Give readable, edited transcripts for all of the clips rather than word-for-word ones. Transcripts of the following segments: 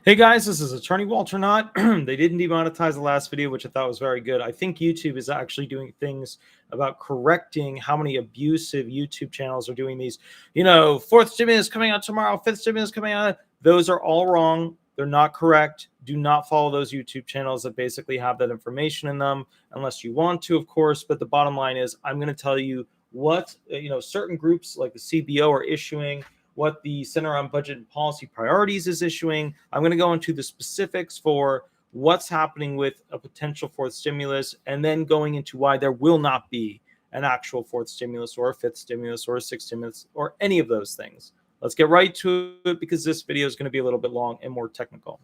Hey guys, this is Attorney Walter Knott. They didn't demonetize the last video, which I thought was very good. I think YouTube is actually doing things about correcting how many abusive YouTube channels are doing these. Fourth stimulus coming out tomorrow, fifth stimulus coming out. Those are all wrong. They're not correct. Do not follow those YouTube channels that basically have that information in them, unless you want to, of course. But the bottom line is, I'm going to tell you what certain groups like the CBO are issuing, what the Center on Budget and Policy Priorities is issuing. I'm going to go into the specifics for what's happening with a potential fourth stimulus, and then going into why there will not be an actual fourth stimulus or a fifth stimulus or a sixth stimulus or any of those things. Let's get right to it, because this video is going to be a little bit long and more technical.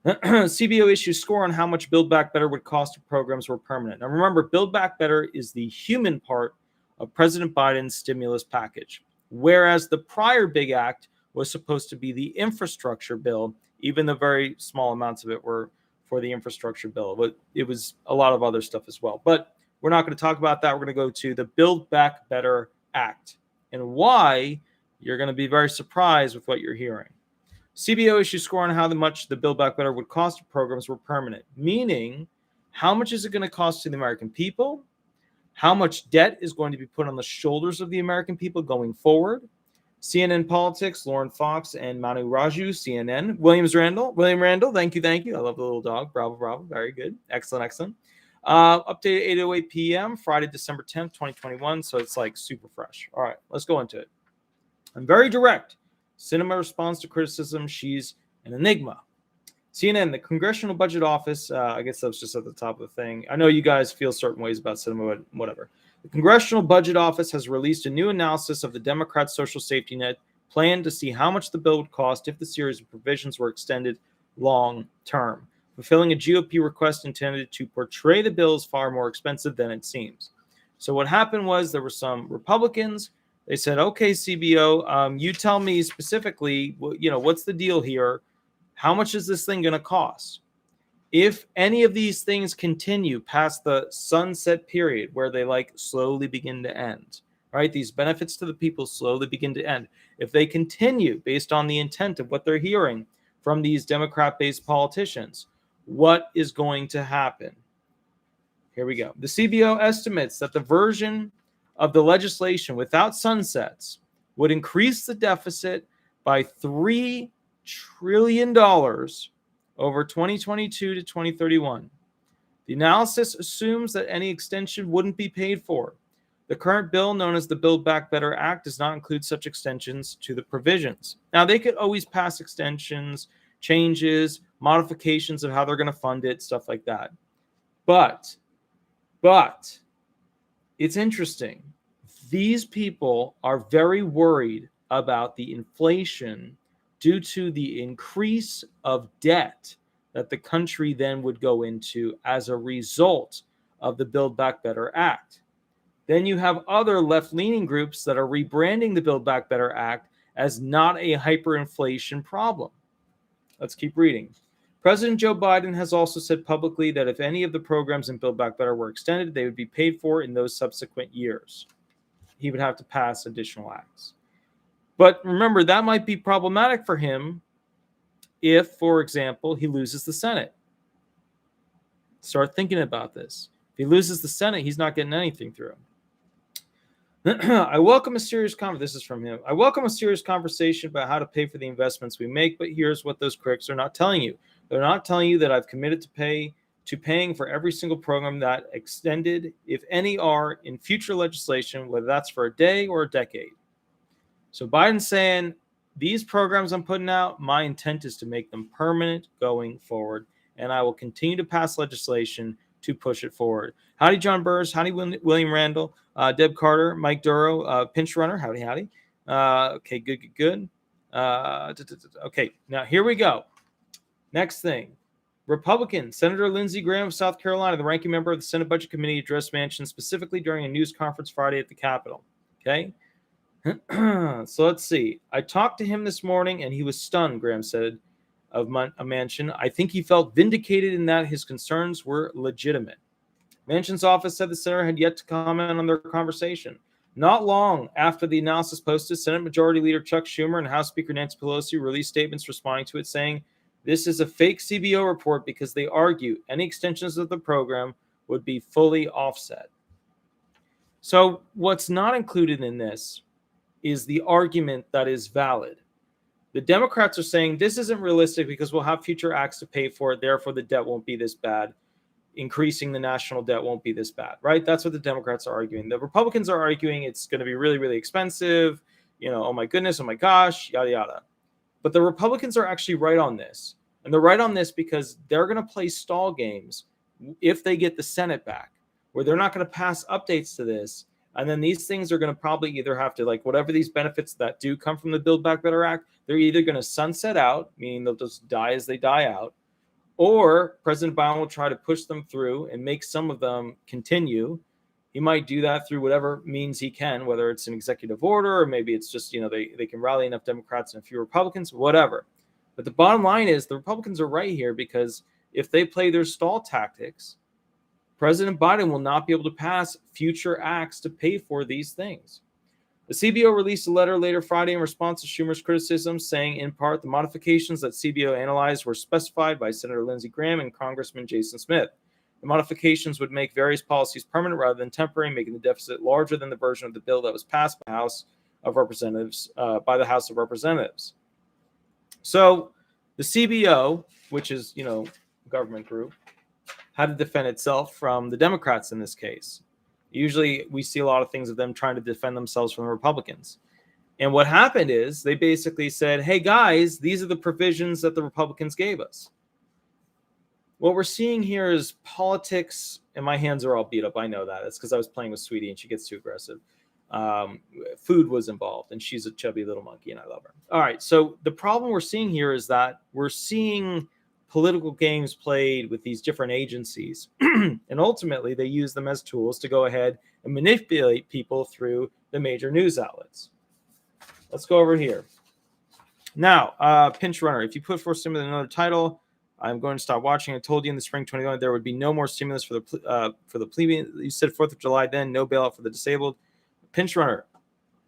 CBO issues score on how much Build Back Better would cost if programs were permanent. Now remember, Build Back Better is the human part of President Biden's stimulus package, whereas the prior big act was supposed to be the infrastructure bill. Even the very small amounts of it were for the infrastructure bill. But it was a lot of other stuff as well. But we're not going to talk about that. We're going to go to the Build Back Better Act, and why you're going to be very surprised with what you're hearing. CBO issues score on how much the Build Back Better would cost if programs were permanent, meaning how much is it going to cost to the American people? How much debt is going to be put on the shoulders of the American people going forward? CNN Politics, Lauren Fox and Manu Raju, CNN. William Randall, thank you. I love the little dog. Bravo. Very good. Excellent. Update at 8:08 p.m., Friday, December 10th, 2021. So it's like super fresh. All right, let's go into it. I'm very direct. Cinema responds to criticism. She's an enigma. CNN, the Congressional Budget Office, I guess that was just at the top of the thing. I know you guys feel certain ways about cinema, but whatever. The Congressional Budget Office has released a new analysis of the Democrats' social safety net plan to see how much the bill would cost if the series of provisions were extended long term, fulfilling a GOP request intended to portray the bill as far more expensive than it seems. So what happened was there were some Republicans. They said, okay, CBO, you tell me specifically, what's the deal here? How much is this thing going to cost? If any of these things continue past the sunset period where they slowly begin to end, right? These benefits to the people slowly begin to end. If they continue based on the intent of what they're hearing from these Democrat-based politicians, what is going to happen? Here we go. The CBO estimates that the version of the legislation without sunsets would increase the deficit by $3 trillion over 2022 to 2031. The analysis assumes that any extension wouldn't be paid for. The current bill, known as the Build Back Better Act, does not include such extensions to the provisions. Now, they could always pass extensions, changes, modifications of how they're going to fund it, stuff like that. But it's interesting. These people are very worried about the inflation due to the increase of debt that the country then would go into as a result of the Build Back Better Act. Then you have other left-leaning groups that are rebranding the Build Back Better Act as not a hyperinflation problem. Let's keep reading. President Joe Biden has also said publicly that if any of the programs in Build Back Better were extended, they would be paid for in those subsequent years. He would have to pass additional acts. But remember, that might be problematic for him if, for example, he loses the Senate. Start thinking about this. If he loses the Senate, he's not getting anything through. I welcome a serious conversation. This is from him. I welcome a serious conversation about how to pay for the investments we make, but here's what those critics are not telling you. They're not telling you that I've committed to paying for every single program that extended, if any, are in future legislation, whether that's for a day or a decade. So Biden's saying, these programs I'm putting out, my intent is to make them permanent going forward, and I will continue to pass legislation to push it forward. Howdy, John Burrs. Howdy, William Randall. Deb Carter. Mike Duro. Pinch Runner. Howdy. Okay, good. Okay, now here we go. Next thing. Republican Senator Lindsey Graham of South Carolina, the ranking member of the Senate Budget Committee, addressed Manchin specifically during a news conference Friday at the Capitol. Okay? So let's see. I talked to him this morning, and he was stunned, Graham said of Manchin. I think he felt vindicated in that his concerns were legitimate. Manchin's office said the senator had yet to comment on their conversation. Not long after the analysis posted, Senate Majority Leader Chuck Schumer and House Speaker Nancy Pelosi released statements responding to it, saying This is a fake CBO report because they argue any extensions of the program would be fully offset. So what's not included in this is the argument that is valid. The Democrats are saying this isn't realistic because we'll have future acts to pay for it. Therefore, the debt won't be this bad. Increasing the national debt won't be this bad, right? That's what the Democrats are arguing. The Republicans are arguing it's going to be really, really expensive. Oh my goodness, oh my gosh, yada, yada. But the Republicans are actually right on this. And they're right on this because they're going to play stall games if they get the Senate back, where they're not going to pass updates to this. And then these things are going to probably either have to, like, whatever these benefits that do come from the Build Back Better Act, they're either going to sunset out, meaning they'll just die as they die out, or President Biden will try to push them through and make some of them continue. He might do that through whatever means he can, whether it's an executive order or maybe it's just, they can rally enough Democrats and a few Republicans, whatever. But the bottom line is the Republicans are right here because if they play their stall tactics, President Biden will not be able to pass future acts to pay for these things. The CBO released a letter later Friday in response to Schumer's criticisms, saying in part the modifications that CBO analyzed were specified by Senator Lindsey Graham and Congressman Jason Smith. The modifications would make various policies permanent rather than temporary, making the deficit larger than the version of the bill that was passed by the House of Representatives. So the CBO, which is a government group, had to defend itself from the Democrats in this case. Usually we see a lot of things of them trying to defend themselves from the Republicans. And what happened is they basically said, hey guys, these are the provisions that the Republicans gave us. What we're seeing here is politics, and my hands are all beat up. I know that. It's because I was playing with Sweetie and she gets too aggressive. Food was involved and she's a chubby little monkey and I love her. All right. So the problem we're seeing here is that we're seeing political games played with these different agencies. And ultimately, they use them as tools to go ahead and manipulate people through the major news outlets. Let's go over here. Now, Pinch Runner, if you put forth stimulus in another title, I'm going to stop watching. I told you in the spring 2021 there would be no more stimulus for the plebeian. You said 4th of July then, no bailout for the disabled. Pinch Runner,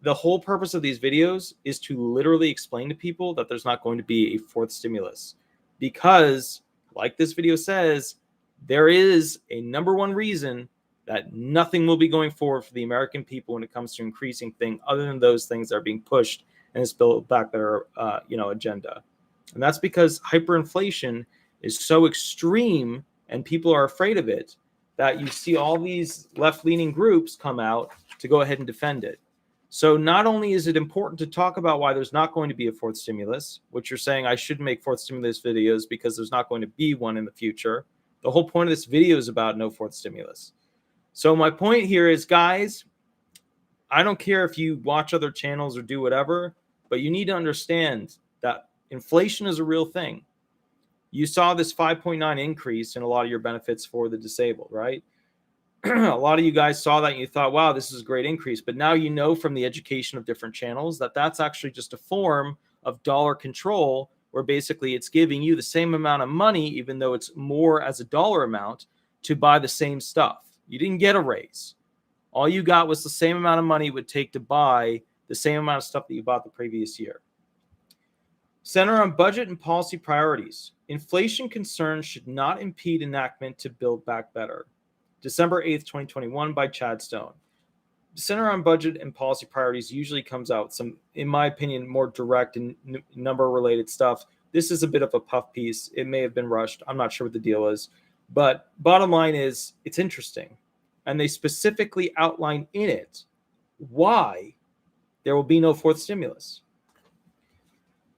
the whole purpose of these videos is to literally explain to people that there's not going to be a fourth stimulus. Because, like this video says, there is a number one reason that nothing will be going forward for the American people when it comes to increasing things other than those things that are being pushed in this Build Back Better agenda. And that's because hyperinflation is so extreme and people are afraid of it that you see all these left-leaning groups come out to go ahead and defend it. So not only is it important to talk about why there's not going to be a fourth stimulus, which you're saying I shouldn't make fourth stimulus videos because there's not going to be one in the future. The whole point of this video is about no fourth stimulus. So my point here is, guys, I don't care if you watch other channels or do whatever, but you need to understand that inflation is a real thing. You saw this 5.9 increase in a lot of your benefits for the disabled, right? A lot of you guys saw that and you thought, wow, this is a great increase. But now you know from the education of different channels that that's actually just a form of dollar control, where basically it's giving you the same amount of money, even though it's more as a dollar amount, to buy the same stuff. You didn't get a raise. All you got was the same amount of money it would take to buy the same amount of stuff that you bought the previous year. Center on budget and policy priorities. Inflation concerns should not impede enactment to Build Back Better. December 8th, 2021 by Chad Stone. The Center on Budget and Policy Priorities usually comes out some, in my opinion, more direct and number-related stuff. This is a bit of a puff piece. It may have been rushed. I'm not sure what the deal is. But bottom line is, it's interesting. And they specifically outline in it why there will be no fourth stimulus.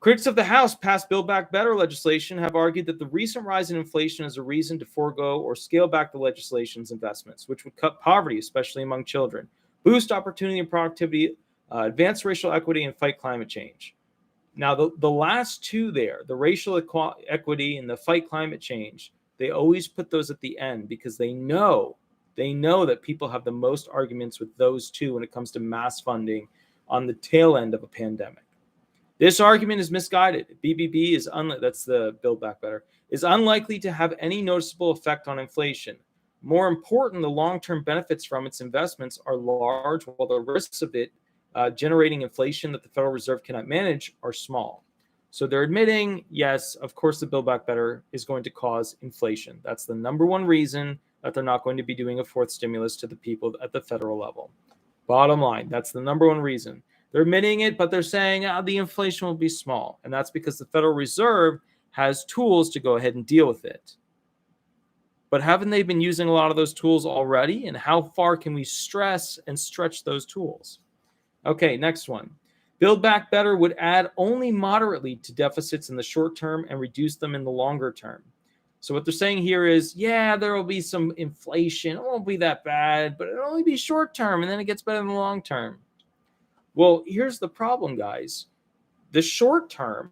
Critics of the House passed Build Back Better legislation have argued that the recent rise in inflation is a reason to forego or scale back the legislation's investments, which would cut poverty, especially among children, boost opportunity and productivity, advance racial equity, and fight climate change. Now, the last two there, the racial equity and the fight climate change, they always put those at the end because they know that people have the most arguments with those two when it comes to mass funding on the tail end of a pandemic. This argument is misguided. BBB is that's the Build Back Better, is unlikely to have any noticeable effect on inflation. More important, the long-term benefits from its investments are large, while the risks of it generating inflation that the Federal Reserve cannot manage are small. So they're admitting, yes, of course, the Build Back Better is going to cause inflation. That's the number one reason that they're not going to be doing a fourth stimulus to the people at the federal level. Bottom line, that's the number one reason. They're admitting it, but they're saying the inflation will be small. And that's because the Federal Reserve has tools to go ahead and deal with it. But haven't they been using a lot of those tools already? And how far can we stress and stretch those tools? Okay, next one. Build Back Better would add only moderately to deficits in the short term and reduce them in the longer term. So what they're saying here is, yeah, there will be some inflation. It won't be that bad, but it'll only be short term, and then it gets better in the long term. Well, here's the problem, guys. The short term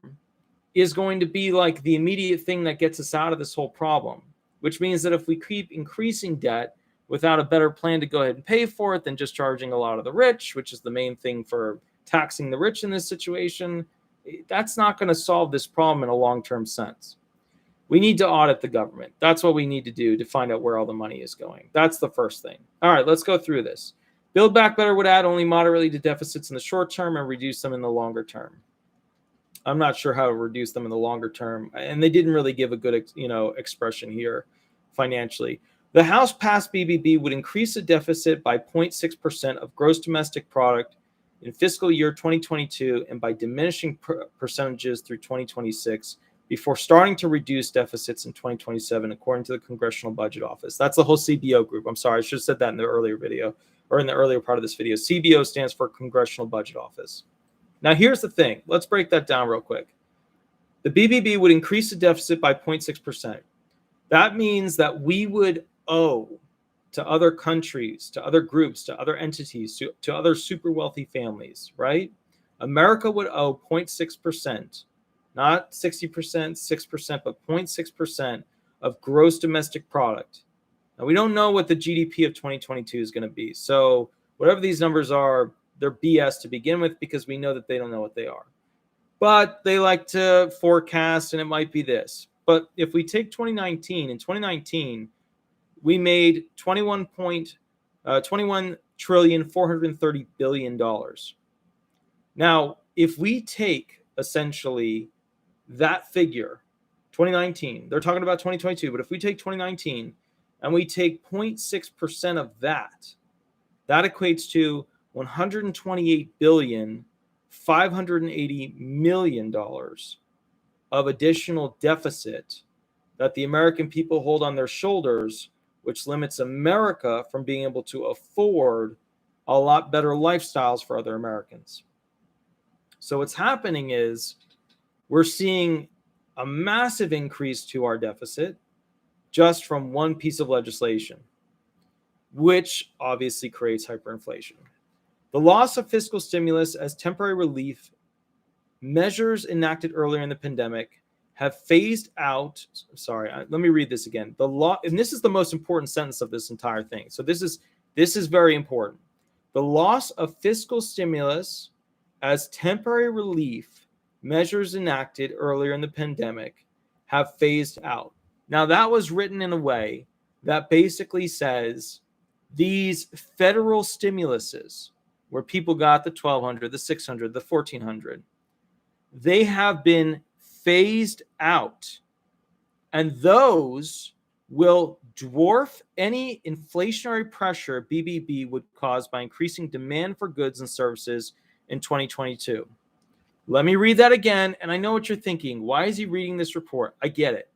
is going to be like the immediate thing that gets us out of this whole problem, which means that if we keep increasing debt without a better plan to go ahead and pay for it than just charging a lot of the rich, which is the main thing for taxing the rich in this situation, that's not going to solve this problem in a long-term sense. We need to audit the government. That's what we need to do to find out where all the money is going. That's the first thing. All right, let's go through this. Build Back Better would add only moderately to deficits in the short term and reduce them in the longer term. I'm not sure how to reduce them in the longer term. And they didn't really give a good, expression here financially. The House passed BBB would increase the deficit by 0.6% of gross domestic product in fiscal year 2022 and by diminishing percentages through 2026 before starting to reduce deficits in 2027, according to the Congressional Budget Office. That's the whole CBO group. I'm sorry, I should have said that in the earlier video or in the earlier part of this video. CBO stands for Congressional Budget Office. Now, here's the thing. Let's break that down real quick. The BBB would increase the deficit by 0.6%. That means that we would owe to other countries, to other groups, to other entities, to other super wealthy families, right? America would owe 0.6%, not 60%, 6%, but 0.6% of gross domestic product. Now, we don't know what the GDP of 2022 is going to be. So whatever these numbers are, they're BS to begin with because we know that they don't know what they are. But they like to forecast, and it might be this. But if we take 2019, in 2019, we made $21,430 billion. Now, if we take essentially that figure, 2019, they're talking about 2022, but if we take 2019 and we take 0.6% of that, that equates to $128,580 million of additional deficit that the American people hold on their shoulders, which limits America from being able to afford a lot better lifestyles for other Americans. So what's happening is we're seeing a massive increase to our deficit just from one piece of legislation, which obviously creates hyperinflation. The loss of fiscal stimulus as temporary relief measures enacted earlier in the pandemic have phased out. Sorry, let me read this again. The law, and this is the most important sentence of this entire thing. So this is very important. The loss of fiscal stimulus as temporary relief measures enacted earlier in the pandemic have phased out. Now, that was written in a way that basically says these federal stimuluses, where people got the $1,200, the $600, the $1,400, they have been phased out, and those will dwarf any inflationary pressure BBB would cause by increasing demand for goods and services in 2022. Let me read that again, and I know what you're thinking. Why is he reading this report? I get it,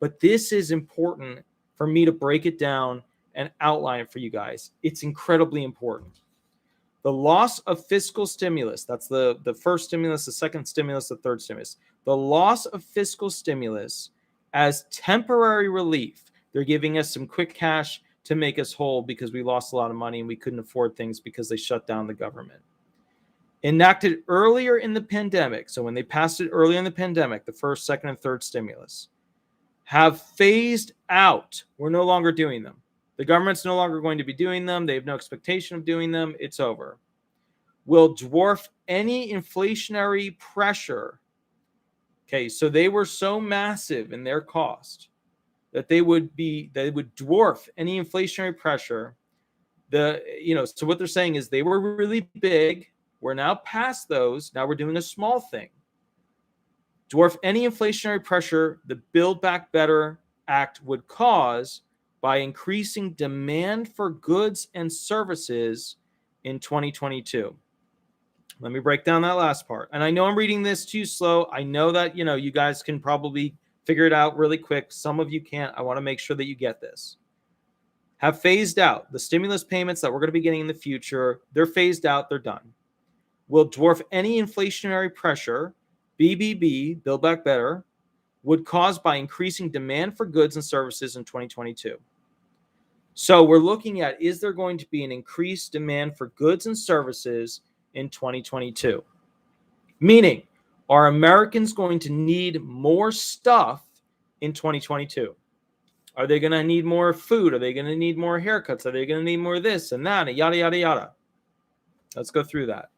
but this is important for me to break it down and outline it for you guys. It's incredibly important. The loss of fiscal stimulus, that's the first stimulus, the second stimulus, the third stimulus. The loss of fiscal stimulus as temporary relief. They're giving us some quick cash to make us whole because we lost a lot of money and we couldn't afford things because they shut down the government. Enacted earlier in the pandemic, so when they passed it earlier in the pandemic, the first, second, and third stimulus, have phased out. We're no longer doing them. The government's no longer going to be doing them. They have no expectation of doing them. It's over. Will dwarf any inflationary pressure. Okay, so they were so massive in their cost that they would dwarf any inflationary pressure. So what they're saying is they were really big. We're now past those. Now we're doing a small thing. dwarf any inflationary pressure the Build Back Better Act would cause by increasing demand for goods and services in 2022. Let me break down that last part. And I know I'm reading this too slow. I know that, you guys can probably figure it out really quick. Some of you can't. I want to make sure that you get this. Have phased out the stimulus payments that we're going to be getting in the future. They're phased out. They're done. Will dwarf any inflationary pressure BBB, Build Back Better, would cause by increasing demand for goods and services in 2022. So we're looking at, is there going to be an increased demand for goods and services in 2022? Meaning, are Americans going to need more stuff in 2022? Are they going to need more food? Are they going to need more haircuts? Are they going to need more this and that and yada, yada, yada? Let's go through that.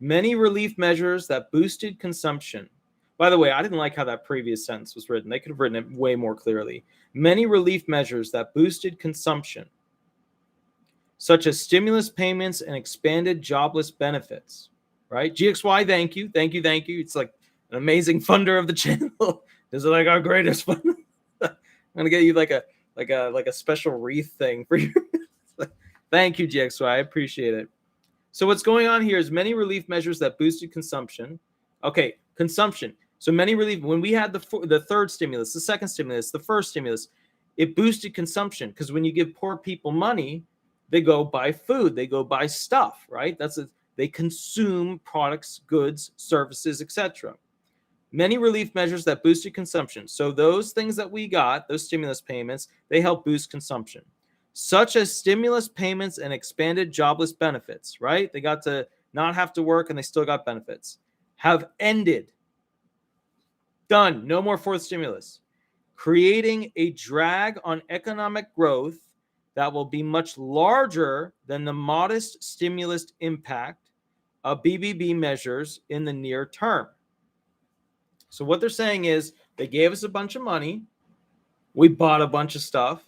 Many relief measures that boosted consumption. By the way, I didn't like how that previous sentence was written. They could have written it way more clearly. Many relief measures that boosted consumption, such as stimulus payments and expanded jobless benefits, right? GXY, thank you. Thank you. Thank you. It's like an amazing funder of the channel. This is like our greatest fund. I'm going to get you like a special wreath thing for you. Thank you, GXY. I appreciate it. So what's going on here is many relief measures that boosted consumption. Okay, consumption. So many relief, when we had the third stimulus, the second stimulus, the first stimulus, it boosted consumption because when you give poor people money, they go buy food, they go buy stuff, right? They consume products, goods, services, etc. Many relief measures that boosted consumption. So those things that we got, those stimulus payments, they help boost consumption, such as stimulus payments and expanded jobless benefits, right? They got to not have to work and they still got benefits, have ended. Done. No more fourth stimulus. Creating a drag on economic growth that will be much larger than the modest stimulus impact of BBB measures in the near term. So what they're saying is they gave us a bunch of money. We bought a bunch of stuff.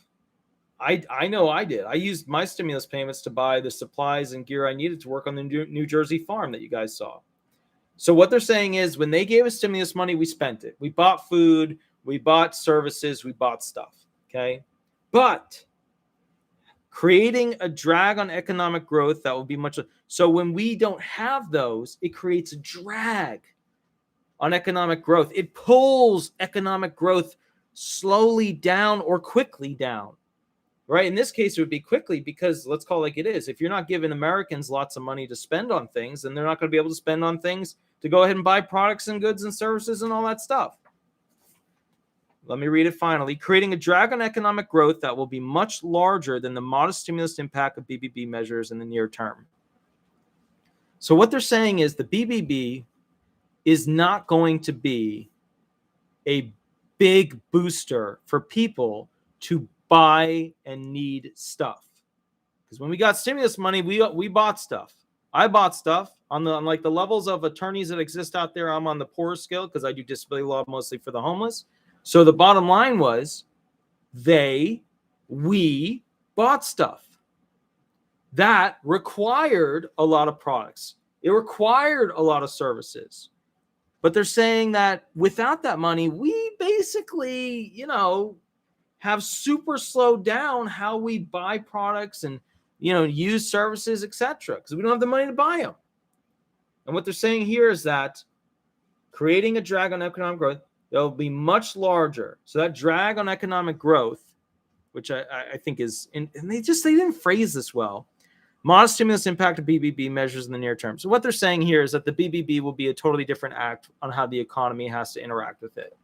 I know I did. I used my stimulus payments to buy the supplies and gear I needed to work on the New Jersey farm that you guys saw. So what they're saying is when they gave us stimulus money, we spent it. We bought food, we bought services, we bought stuff, okay? But creating a drag on economic growth that will be much. So when we don't have those, it creates a drag on economic growth. It pulls economic growth slowly down or quickly down, right? In this case, it would be quickly because let's call it like it is. If you're not giving Americans lots of money to spend on things, then they're not going to be able to spend on things to go ahead and buy products and goods and services and all that stuff. Let me read it finally. Creating a drag on economic growth that will be much larger than the modest stimulus impact of BBB measures in the near term. So what they're saying is the BBB is not going to be a big booster for people to buy and need stuff. Because when we got stimulus money, we bought stuff. I bought stuff on like the levels of attorneys that exist out there. I'm on the poorest scale because I do disability law mostly for the homeless. So the bottom line was we bought stuff. That required a lot of products. It required a lot of services. But they're saying that without that money, we basically, have super slowed down how we buy products and, use services, etc. because we don't have the money to buy them. And what they're saying here is that creating a drag on economic growth, they'll be much larger. So that drag on economic growth, which I think is, and they didn't phrase this well. Modest stimulus impact of BBB measures in the near term. So what they're saying here is that the BBB will be a totally different act on how the economy has to interact with it.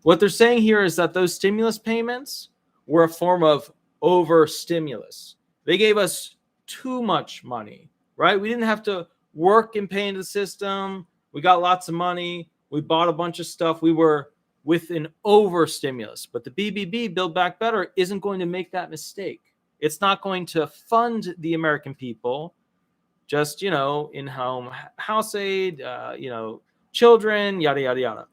What they're saying here is that those stimulus payments were a form of over stimulus. They gave us too much money, right? We didn't have to work and pay into the system. We got lots of money. We bought a bunch of stuff. We were with an over stimulus. But the BBB, Build Back Better, isn't going to make that mistake. It's not going to fund the American people just, in-home house aid, children, yada, yada, yada.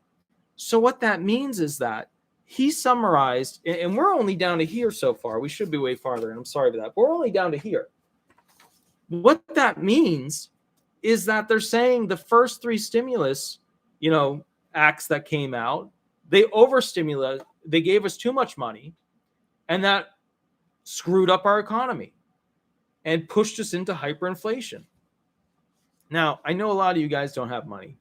So what that means is that he summarized, and we're only down to here so far. We should be way farther, and I'm sorry for that. But we're only down to here. What that means is that they're saying the first three stimulus acts that came out. They overstimulated. They gave us too much money, and that screwed up our economy and pushed us into hyperinflation. Now, I know a lot of you guys don't have money.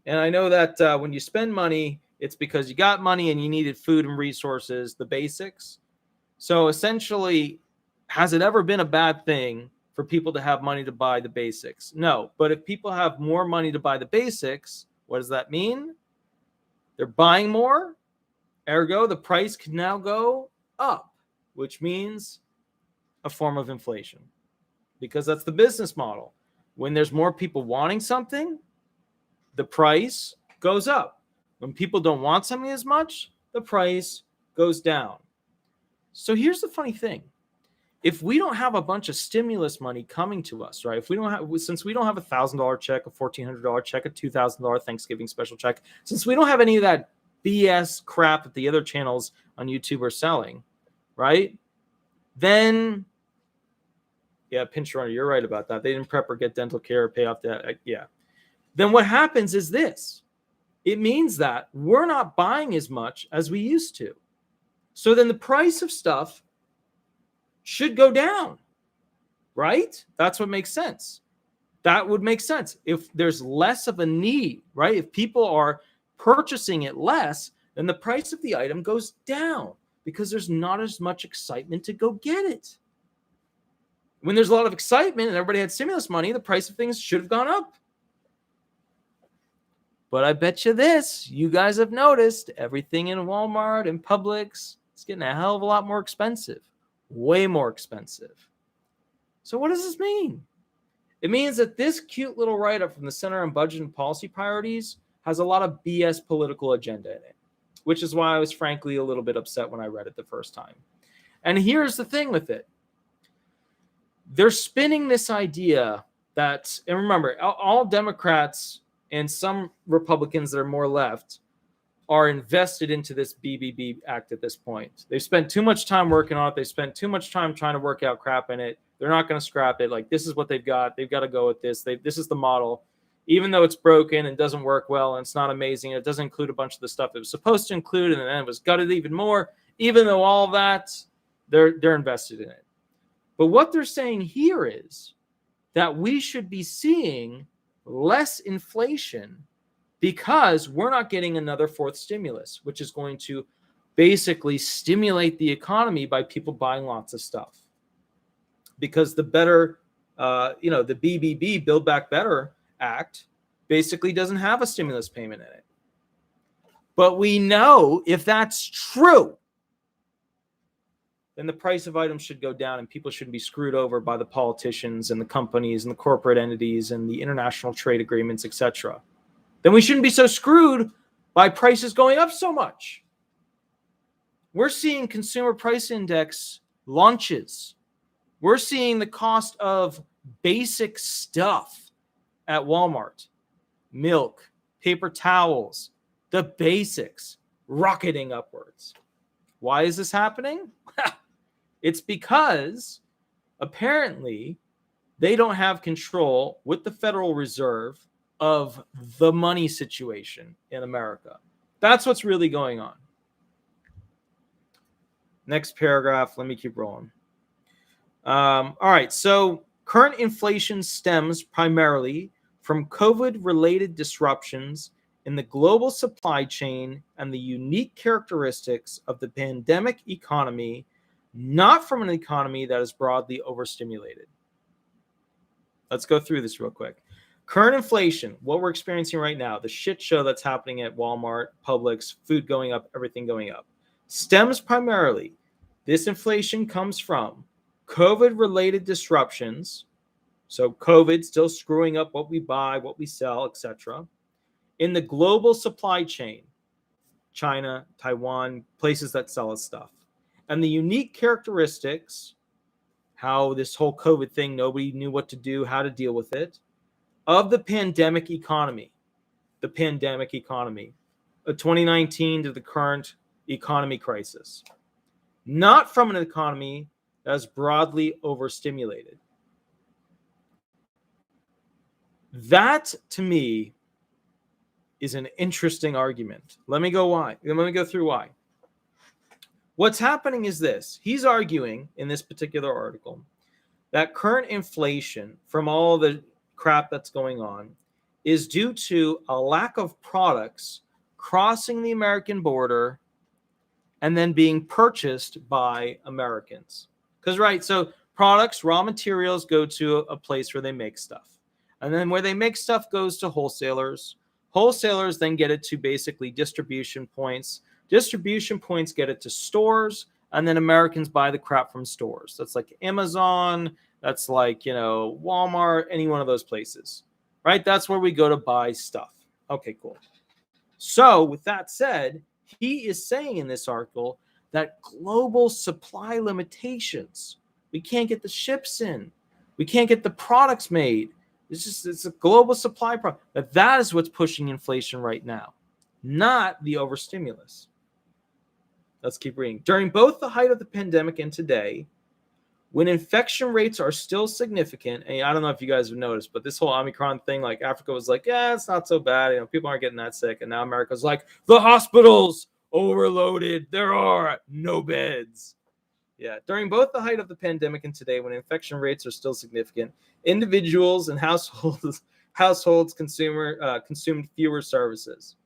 And I know that when you spend money, it's because you got money and you needed food and resources, the basics. So essentially, has it ever been a bad thing for people to have money to buy the basics? No. But if people have more money to buy the basics, what does that mean? They're buying more. Ergo, the price can now go up, which means a form of inflation, because that's the business model. When there's more people wanting something, the price goes up. When people don't want something as much, the price goes down. So here's the funny thing. If we don't have a bunch of stimulus money coming to us, right? Since we don't have $1,000 check, a $1,400 check, a $2,000 Thanksgiving special check, since we don't have any of that BS crap that the other channels on YouTube are selling, right? Then, yeah, pinch runner, you're right about that. They didn't prep or get dental care or pay off debt. Yeah. Then what happens is this. It means that we're not buying as much as we used to. So then the price of stuff should go down, right? That's what makes sense. That would make sense. If there's less of a need, right? If people are purchasing it less, then the price of the item goes down because there's not as much excitement to go get it. When there's a lot of excitement and everybody had stimulus money, the price of things should have gone up. But I bet you this, you guys have noticed everything in Walmart and Publix, it's getting a hell of a lot more expensive, way more expensive. So what does this mean? It means that this cute little write-up from the Center on Budget and Policy Priorities has a lot of BS political agenda in it, which is why I was frankly a little bit upset when I read it the first time. And here's the thing with it. They're spinning this idea that, and remember, all Democrats and some Republicans that are more left are invested into this BBB Act at this point. They've spent too much time working on it. They spent too much time trying to work out crap in it. They're not going to scrap it. Like, this is what they've got. They've got to go with this. This is the model. Even though it's broken and doesn't work well and it's not amazing, it doesn't include a bunch of the stuff it was supposed to include, and then it was gutted even more. Even though all that, they're invested in it. But what they're saying here is that we should be seeing less inflation because we're not getting another fourth stimulus, which is going to basically stimulate the economy by people buying lots of stuff. Because the better, the BBB, Build Back Better Act, basically doesn't have a stimulus payment in it. But we know if that's true, then the price of items should go down and people shouldn't be screwed over by the politicians and the companies and the corporate entities and the international trade agreements, etc. Then we shouldn't be so screwed by prices going up so much. We're seeing consumer price index launches. We're seeing the cost of basic stuff at Walmart, milk, paper towels, the basics, rocketing upwards. Why is this happening? It's because apparently they don't have control with the Federal Reserve of the money situation in America. That's what's really going on. Next paragraph. Let me keep rolling. All right. So current inflation stems primarily from COVID-related disruptions in the global supply chain and the unique characteristics of the pandemic economy, not from an economy that is broadly overstimulated. Let's go through this real quick. Current inflation, what we're experiencing right now, the shit show that's happening at Walmart, Publix, food going up, everything going up, stems primarily, this inflation comes from COVID-related disruptions. So COVID still screwing up what we buy, what we sell, etc. In the global supply chain, China, Taiwan, places that sell us stuff. And the unique characteristics, how this whole COVID thing, nobody knew what to do, how to deal with it, of the pandemic economy. The pandemic economy, 2019 to the current economy crisis. Not from an economy that is broadly overstimulated. That, to me, is an interesting argument. Let me go through why. What's happening is this. He's arguing in this particular article that current inflation from all the crap that's going on is due to a lack of products crossing the American border and then being purchased by Americans. Because, right, so products, raw materials go to a place where they make stuff. And then where they make stuff goes to wholesalers. Wholesalers then get it to basically distribution points. Distribution points get it to stores, and then Americans buy the crap from stores. That's like Amazon, that's like, Walmart, any one of those places, right? That's where we go to buy stuff. Okay, cool. So with that said, he is saying in this article that global supply limitations, we can't get the ships in, we can't get the products made. It's a global supply problem. That is what's pushing inflation right now, not the overstimulus. Let's keep reading. During both the height of the pandemic and today, when infection rates are still significant, and I don't know if you guys have noticed, but this whole Omicron thing, like Africa was like, yeah, it's not so bad. People aren't getting that sick. And now America's like, the hospitals overloaded. There are no beds. Yeah. During both the height of the pandemic and today, when infection rates are still significant, individuals and households consumed fewer services.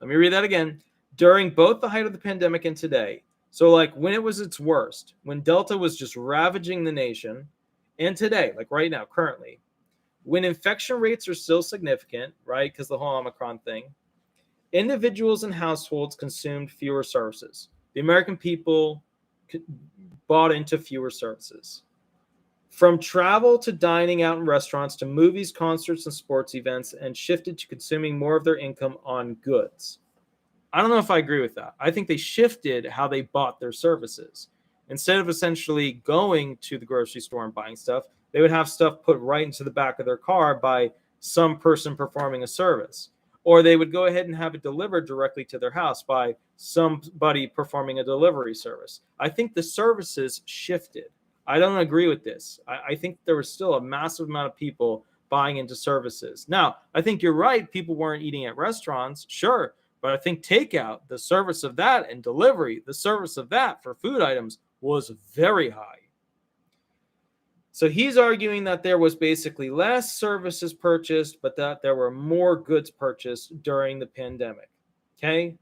Let me read that again. During both the height of the pandemic and today, so like when it was its worst, when Delta was just ravaging the nation, and today, like right now, currently, when infection rates are still significant, right, because the whole Omicron thing, individuals and households consumed fewer services. The American people bought into fewer services. From travel to dining out in restaurants to movies, concerts, and sports events, and shifted to consuming more of their income on goods. I don't know if I agree with that. I think they shifted how they bought their services. Instead of essentially going to the grocery store and buying stuff, they would have stuff put right into the back of their car by some person performing a service. Or they would go ahead and have it delivered directly to their house by somebody performing a delivery service. I think the services shifted. I don't agree with this. I think there was still a massive amount of people buying into services. Now, I think you're right. People weren't eating at restaurants, sure. But I think takeout, the service of that, and delivery, the service of that for food items was very high. So he's arguing that there was basically less services purchased, but that there were more goods purchased during the pandemic. Okay?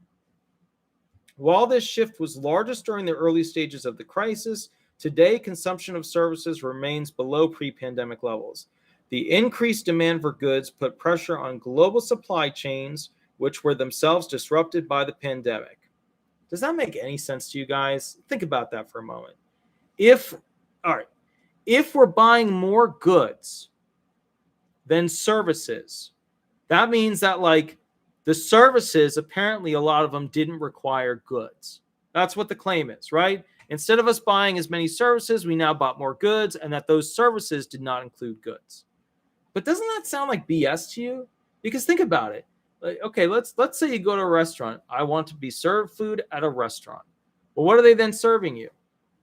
While this shift was largest during the early stages of the crisis, today consumption of services remains below pre-pandemic levels. The increased demand for goods put pressure on global supply chains, which were themselves disrupted by the pandemic. Does that make any sense to you guys? Think about that for a moment. If we're buying more goods than services, that means that like the services, apparently a lot of them didn't require goods. That's what the claim is, right? Instead of us buying as many services, we now bought more goods, and that those services did not include goods. But doesn't that sound like BS to you? Because think about it. Like, okay, let's say you go to a restaurant. I want to be served food at a restaurant. Well, what are they then serving you?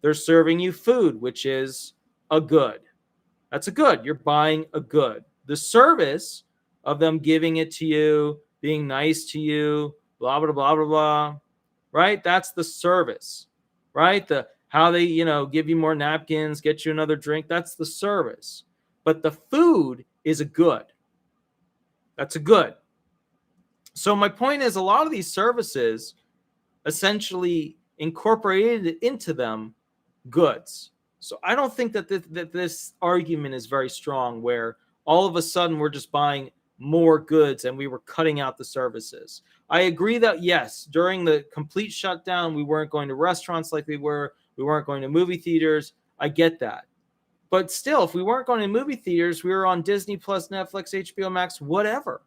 They're serving you food, which is a good. That's a good. You're buying a good. The service of them giving it to you, being nice to you, blah, blah, blah, blah, blah, right? That's the service, right? How they, give you more napkins, get you another drink. That's the service. But the food is a good. That's a good. So my point is, a lot of these services essentially incorporated into them goods. So I don't think that this argument is very strong, where all of a sudden we're just buying more goods and we were cutting out the services. I agree that, yes, during the complete shutdown, we weren't going to restaurants like we weren't going to movie theaters. I get that. But still, if we weren't going to movie theaters, we were on Disney Plus, Netflix, HBO Max, whatever.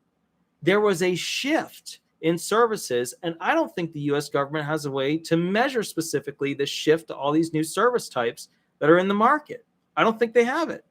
There was a shift in services, and I don't think the U.S. government has a way to measure specifically the shift to all these new service types that are in the market. I don't think they have it.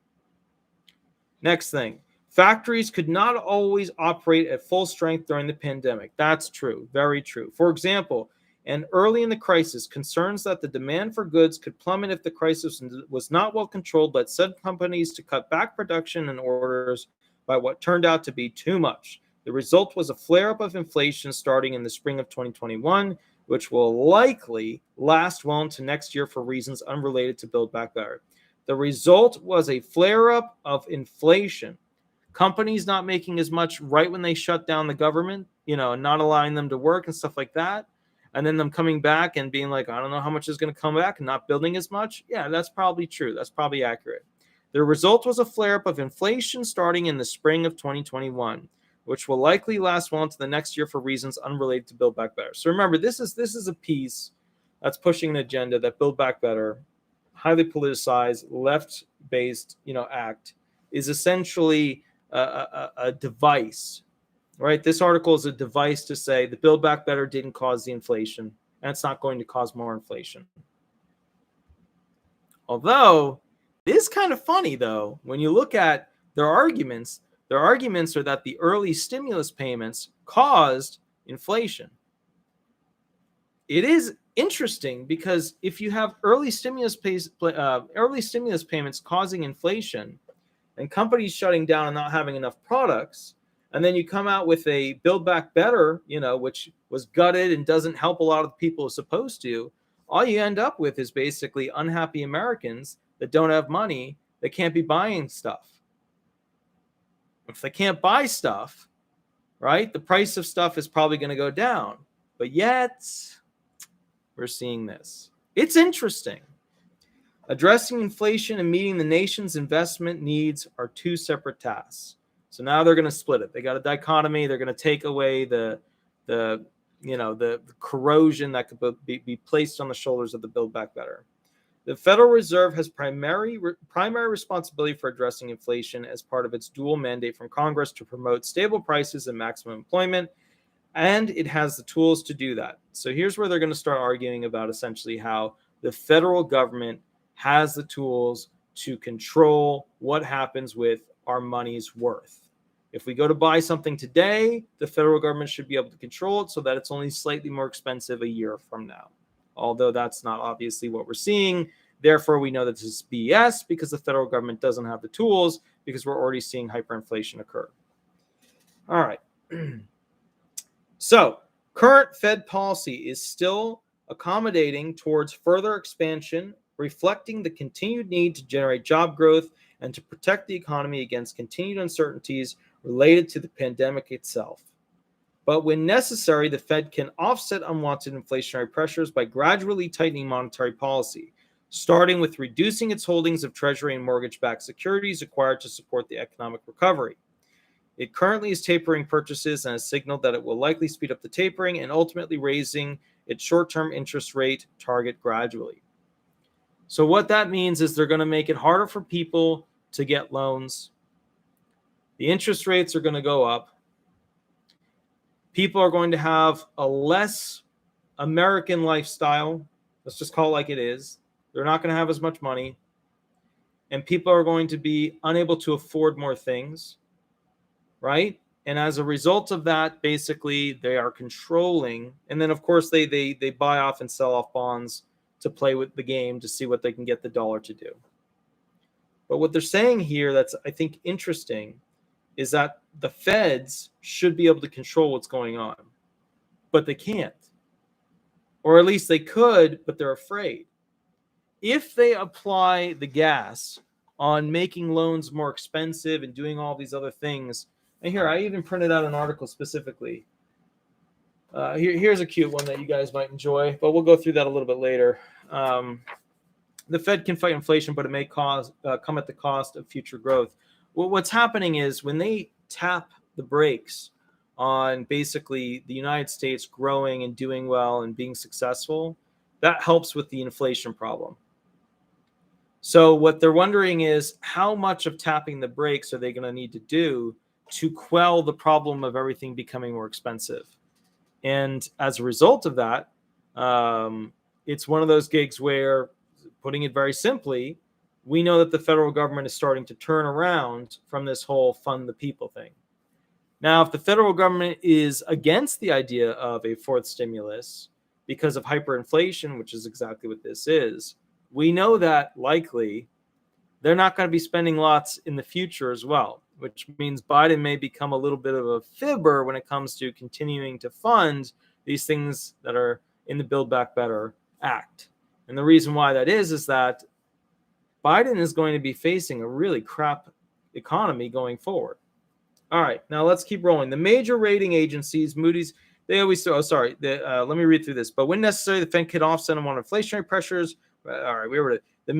Next thing, factories could not always operate at full strength during the pandemic. That's true, very true. For example, and early in the crisis, concerns that the demand for goods could plummet if the crisis was not well controlled led said companies to cut back production and orders by what turned out to be too much. The result was a flare-up of inflation starting in the spring of 2021, which will likely last well into next year for reasons unrelated to Build Back Better. The result was a flare-up of inflation. Companies not making as much right when they shut down the government, and not allowing them to work and stuff like that. And then them coming back and being like, I don't know how much is going to come back, and not building as much. Yeah, that's probably true. That's probably accurate. The result was a flare-up of inflation starting in the spring of 2021, which will likely last well into the next year for reasons unrelated to Build Back Better. So remember, this is a piece that's pushing an agenda that Build Back Better, highly politicized, left-based, act, is essentially a device, right? This article is a device to say the Build Back Better didn't cause the inflation, and it's not going to cause more inflation. Although, it is kind of funny, though, when you look at their arguments are that the early stimulus payments caused inflation. It is interesting because if you have early stimulus payments causing inflation and companies shutting down and not having enough products, and then you come out with a Build Back Better, which was gutted and doesn't help a lot of the people it's supposed to, all you end up with is basically unhappy Americans that don't have money, that can't be buying stuff. If they can't buy stuff, right, the price of stuff is probably going to go down. But yet, we're seeing this. It's interesting. Addressing inflation and meeting the nation's investment needs are two separate tasks. So now they're going to split it. They got a dichotomy. They're going to take away the corrosion that could be placed on the shoulders of the Build Back Better. The Federal Reserve has primary responsibility for addressing inflation as part of its dual mandate from Congress to promote stable prices and maximum employment, and it has the tools to do that. So here's where they're going to start arguing about essentially how the federal government has the tools to control what happens with our money's worth. If we go to buy something today, the federal government should be able to control it so that it's only slightly more expensive a year from now. Although that's not obviously what we're seeing. Therefore, we know that this is BS because the federal government doesn't have the tools because we're already seeing hyperinflation occur. All right. So current Fed policy is still accommodating towards further expansion, reflecting the continued need to generate job growth and to protect the economy against continued uncertainties related to the pandemic itself. But when necessary, the Fed can offset unwanted inflationary pressures by gradually tightening monetary policy, starting with reducing its holdings of Treasury and mortgage-backed securities acquired to support the economic recovery. It currently is tapering purchases and has signaled that it will likely speed up the tapering and ultimately raising its short-term interest rate target gradually. So what that means is they're going to make it harder for people to get loans. The interest rates are going to go up. People are going to have a less American lifestyle. Let's just call it like it is. They're not going to have as much money. And people are going to be unable to afford more things, right? And as a result of that, basically, they are controlling. And then, of course, they buy off and sell off bonds to play with the game to see what they can get the dollar to do. But what they're saying here that's, I think, interesting is that the feds should be able to control what's going on, but they can't. Or at least they could, but they're afraid. If they apply the gas on making loans more expensive and doing all these other things, and here, I even printed out an article specifically. Here's a cute one that you guys might enjoy, but we'll go through that a little bit later. The Fed can fight inflation, but it may come at the cost of future growth. Well, what's happening is when they tap the brakes on basically the United States growing and doing well and being successful, that helps with the inflation problem. So what they're wondering is how much of tapping the brakes are they going to need to do to quell the problem of everything becoming more expensive? And as a result of that, it's one of those gigs where, putting it very simply, we know that the federal government is starting to turn around from this whole fund the people thing. Now, if the federal government is against the idea of a fourth stimulus because of hyperinflation, which is exactly what this is, we know that likely they're not going to be spending lots in the future as well. which means Biden may become a little bit of a fibber when it comes to continuing to fund these things that are in the Build Back Better Act. And the reason why that is that Biden is going to be facing a really crap economy going forward. All right, now let's keep rolling. The major rating agencies, Moody's, they always let me read through this. But when necessary, the Fed can offset them on inflationary pressures. All right, we were the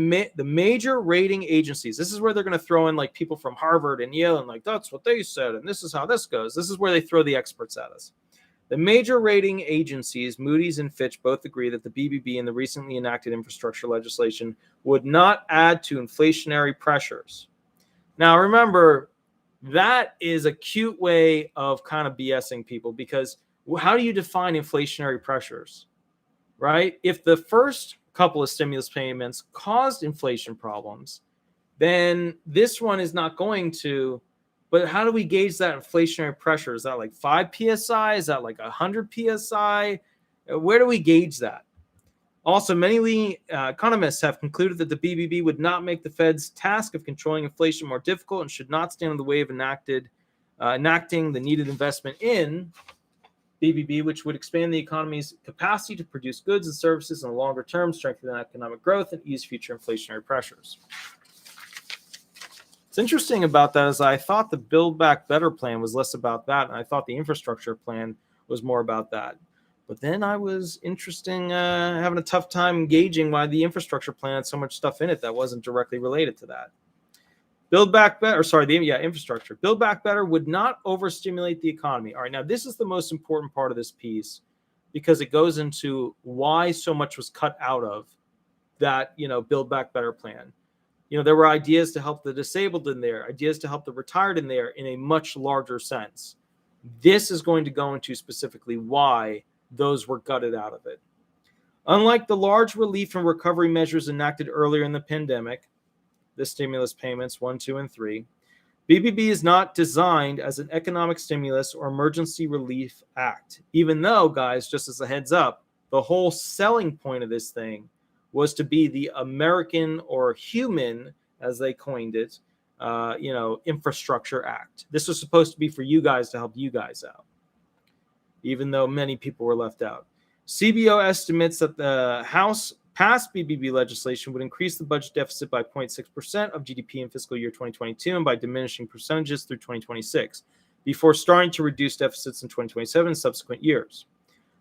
major rating agencies. This is where they're going to throw in like people from Harvard and Yale and like, that's what they said, and this is how this goes. This is where they throw the experts at us. The major rating agencies, Moody's and Fitch, both agree that the BBB and the recently enacted infrastructure legislation would not add to inflationary pressures. Now, remember, that is a cute way of kind of BSing people, because how do you define inflationary pressures, right? If the first couple of stimulus payments caused inflation problems, then this one is not going to. But how do we gauge that inflationary pressure? Is that like 5 psi? Is that like 100 psi? Where do we gauge that? Also, many economists have concluded that the BBB would not make the Fed's task of controlling inflation more difficult and should not stand in the way of enacting the needed investment in BBB, which would expand the economy's capacity to produce goods and services in the longer term, strengthen economic growth, and ease future inflationary pressures. What's interesting about that is I thought the Build Back Better plan was less about that, and I thought the infrastructure plan was more about that. But then I was having a tough time gauging why the infrastructure plan had so much stuff in it that wasn't directly related to that. Infrastructure. Build Back Better would not overstimulate the economy. All right, now this is the most important part of this piece, because it goes into why so much was cut out of that, Build Back Better plan. There were ideas to help the disabled in there, ideas to help the retired in there in a much larger sense. This is going to go into specifically why those were gutted out of it. Unlike the large relief and recovery measures enacted earlier in the pandemic, the stimulus payments 1, 2, and 3, BBB is not designed as an economic stimulus or emergency relief act, even though, guys, just as a heads up, the whole selling point of this thing was to be the American, or human, as they coined it, Infrastructure Act. This was supposed to be for you guys to help you guys out, even though many people were left out. CBO estimates that the House passed BBB legislation would increase the budget deficit by 0.6% of GDP in fiscal year 2022 and by diminishing percentages through 2026, before starting to reduce deficits in 2027 and subsequent years.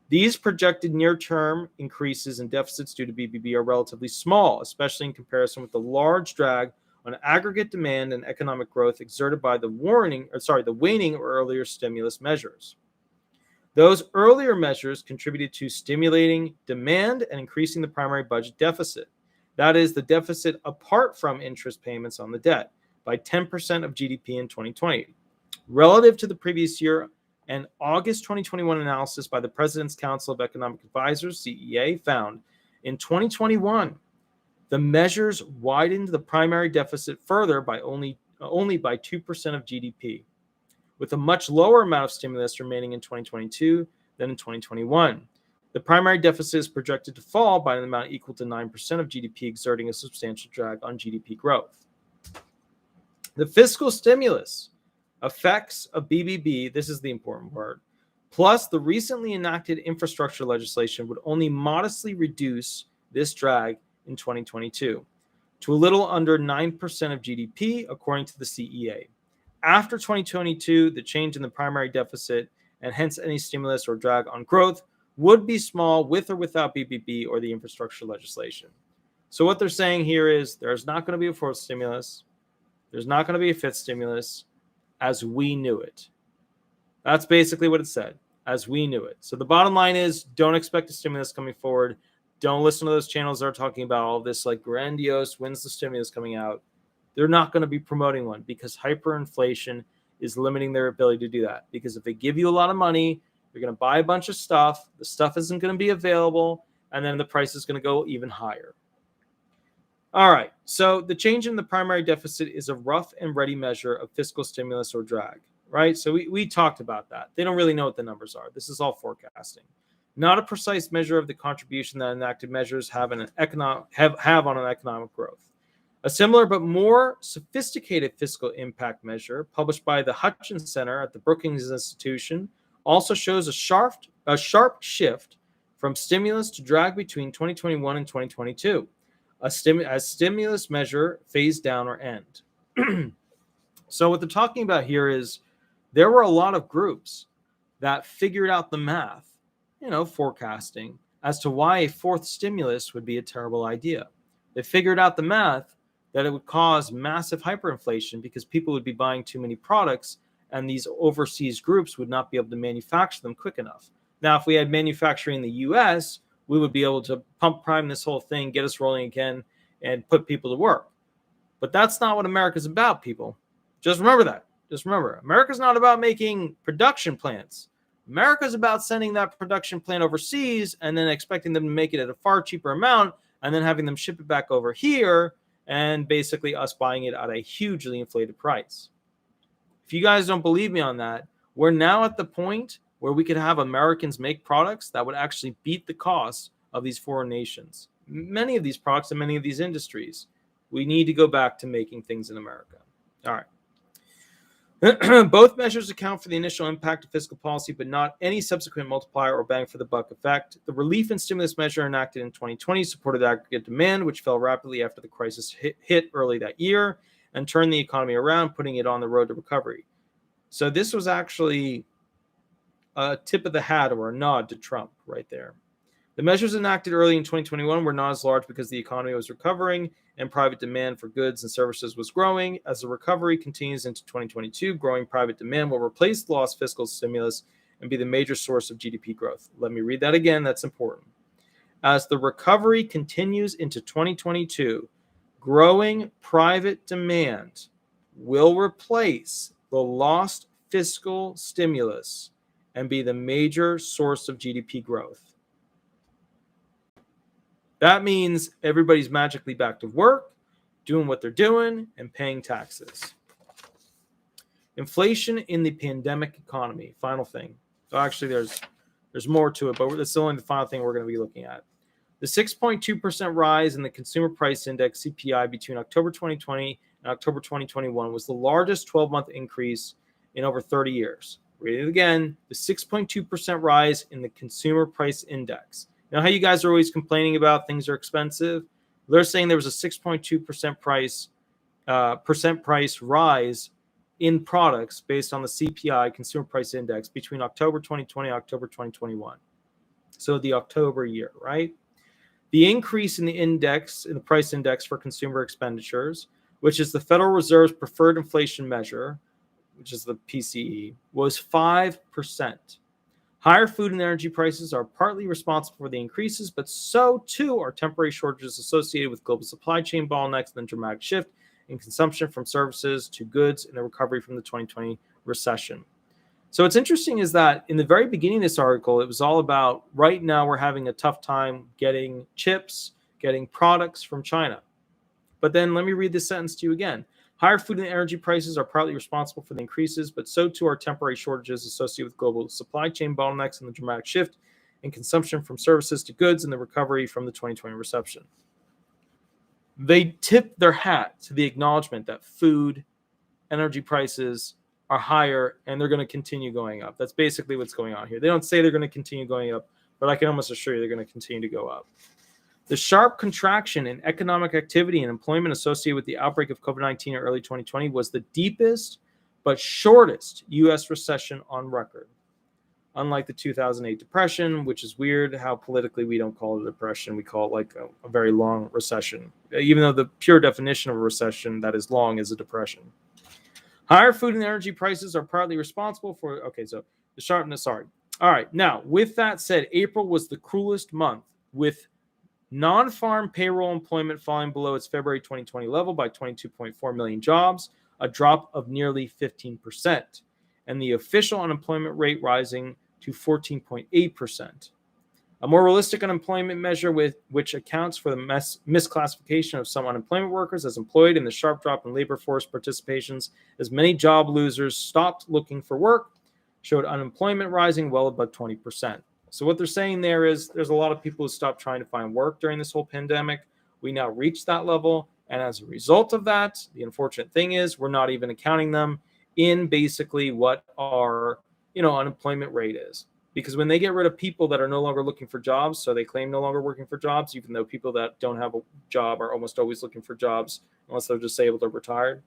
These projected near-term increases in deficits due to BBB are relatively small, especially in comparison with the large drag on aggregate demand and economic growth exerted by the waning or earlier stimulus measures. Those earlier measures contributed to stimulating demand and increasing the primary budget deficit. That is, the deficit apart from interest payments on the debt, by 10% of GDP in 2020. Relative to the previous year, an August 2021 analysis by the President's Council of Economic Advisors, CEA, found in 2021, the measures widened the primary deficit further by only by 2% of GDP, with a much lower amount of stimulus remaining in 2022 than in 2021. The primary deficit is projected to fall by an amount equal to 9% of GDP, exerting a substantial drag on GDP growth. The fiscal stimulus effects of BBB, this is the important part, plus the recently enacted infrastructure legislation would only modestly reduce this drag in 2022 to a little under 9% of GDP, according to the CEA. After 2022, the change in the primary deficit, and hence any stimulus or drag on growth, would be small with or without BBB or the infrastructure legislation. So what they're saying here is there's not going to be a fourth stimulus. There's not going to be a fifth stimulus as we knew it. That's basically what it said, as we knew it. So the bottom line is, don't expect a stimulus coming forward. Don't listen to those channels that are talking about all this like grandiose, when's the stimulus coming out? They're not going to be promoting one, because hyperinflation is limiting their ability to do that. Because if they give you a lot of money, you're going to buy a bunch of stuff. The stuff isn't going to be available, and then the price is going to go even higher. All right, so the change in the primary deficit is a rough and ready measure of fiscal stimulus or drag, right? So we talked about that. They don't really know what the numbers are. This is all forecasting. Not a precise measure of the contribution that enacted measures have on an economic growth. A similar but more sophisticated fiscal impact measure published by the Hutchins Center at the Brookings Institution also shows a sharp shift from stimulus to drag between 2021 and 2022, as stimulus measure phase down or end. So what they're talking about here is there were a lot of groups that figured out the math, forecasting as to why a fourth stimulus would be a terrible idea. They figured out the math that it would cause massive hyperinflation because people would be buying too many products and these overseas groups would not be able to manufacture them quick enough. Now, if we had manufacturing in the US, we would be able to pump prime this whole thing, get us rolling again, and put people to work. But that's not what America's about, people. Just remember that. Just remember, America's not about making production plants. America's about sending that production plant overseas and then expecting them to make it at a far cheaper amount and then having them ship it back over here and basically us buying it at a hugely inflated price. If you guys don't believe me on that, we're now at the point where we could have Americans make products that would actually beat the cost of these foreign nations. Many of these products and many of these industries, we need to go back to making things in America. All right. Both measures account for the initial impact of fiscal policy, but not any subsequent multiplier or bang for the buck effect. The relief and stimulus measure enacted in 2020 supported aggregate demand, which fell rapidly after the crisis hit early that year, and turned the economy around, putting it on the road to recovery. So this was actually a tip of the hat or a nod to Trump right there. The measures enacted early in 2021 were not as large because the economy was recovering and private demand for goods and services was growing. As the recovery continues into 2022, growing private demand will replace the lost fiscal stimulus and be the major source of GDP growth. Let me read that again. That's important. As the recovery continues into 2022, growing private demand will replace the lost fiscal stimulus and be the major source of GDP growth. That means everybody's magically back to work, doing what they're doing, and paying taxes. Inflation in the pandemic economy. Final thing. So actually, there's more to it, but that's only the final thing we're going to be looking at. The 6.2% rise in the Consumer Price Index, CPI, between October 2020 and October 2021 was the largest 12-month increase in over 30 years. Read it again. The 6.2% rise in the Consumer Price Index. Now, how you guys are always complaining about things are expensive? They're saying there was a 6.2% price rise in products based on the CPI, Consumer Price Index, between October 2020 and October 2021. So the October year, right? The increase in the index, in the price index for consumer expenditures, which is the Federal Reserve's preferred inflation measure, which is the PCE, was 5%. Higher food and energy prices are partly responsible for the increases, but so too are temporary shortages associated with global supply chain bottlenecks and the dramatic shift in consumption from services to goods in the recovery from the 2020 recession. So what's interesting is that in the very beginning of this article, it was all about right now we're having a tough time getting chips, getting products from China. But then let me read this sentence to you again. Higher food and energy prices are partly responsible for the increases, but so too are temporary shortages associated with global supply chain bottlenecks and the dramatic shift in consumption from services to goods in the recovery from the 2020 recession. They tip their hat to the acknowledgement that food, energy prices are higher and they're going to continue going up. That's basically what's going on here. They don't say they're going to continue going up, but I can almost assure you they're going to continue to go up. The sharp contraction in economic activity and employment associated with the outbreak of COVID-19 in early 2020 was the deepest but shortest U.S. recession on record. Unlike the 2008 depression, which is weird how politically we don't call it a depression, we call it like a very long recession, even though the pure definition of a recession that is long is a depression. Higher food and energy prices are partly responsible for, the sharpness, All right, now, with that said, April was the cruelest month, with non-farm payroll employment falling below its February 2020 level by 22.4 million jobs, a drop of nearly 15%, and the official unemployment rate rising to 14.8%. A more realistic unemployment measure which accounts for the misclassification of some unemployment workers as employed and the sharp drop in labor force participations as many job losers stopped looking for work showed unemployment rising well above 20%. So what they're saying there is there's a lot of people who stopped trying to find work during this whole pandemic. We now reached that level, And as a result of that, the unfortunate thing is we're not even accounting them in basically what our, unemployment rate is. Because when they get rid of people that are no longer looking for jobs, so they claim no longer working for jobs, even though people that don't have a job are almost always looking for jobs unless they're disabled or retired.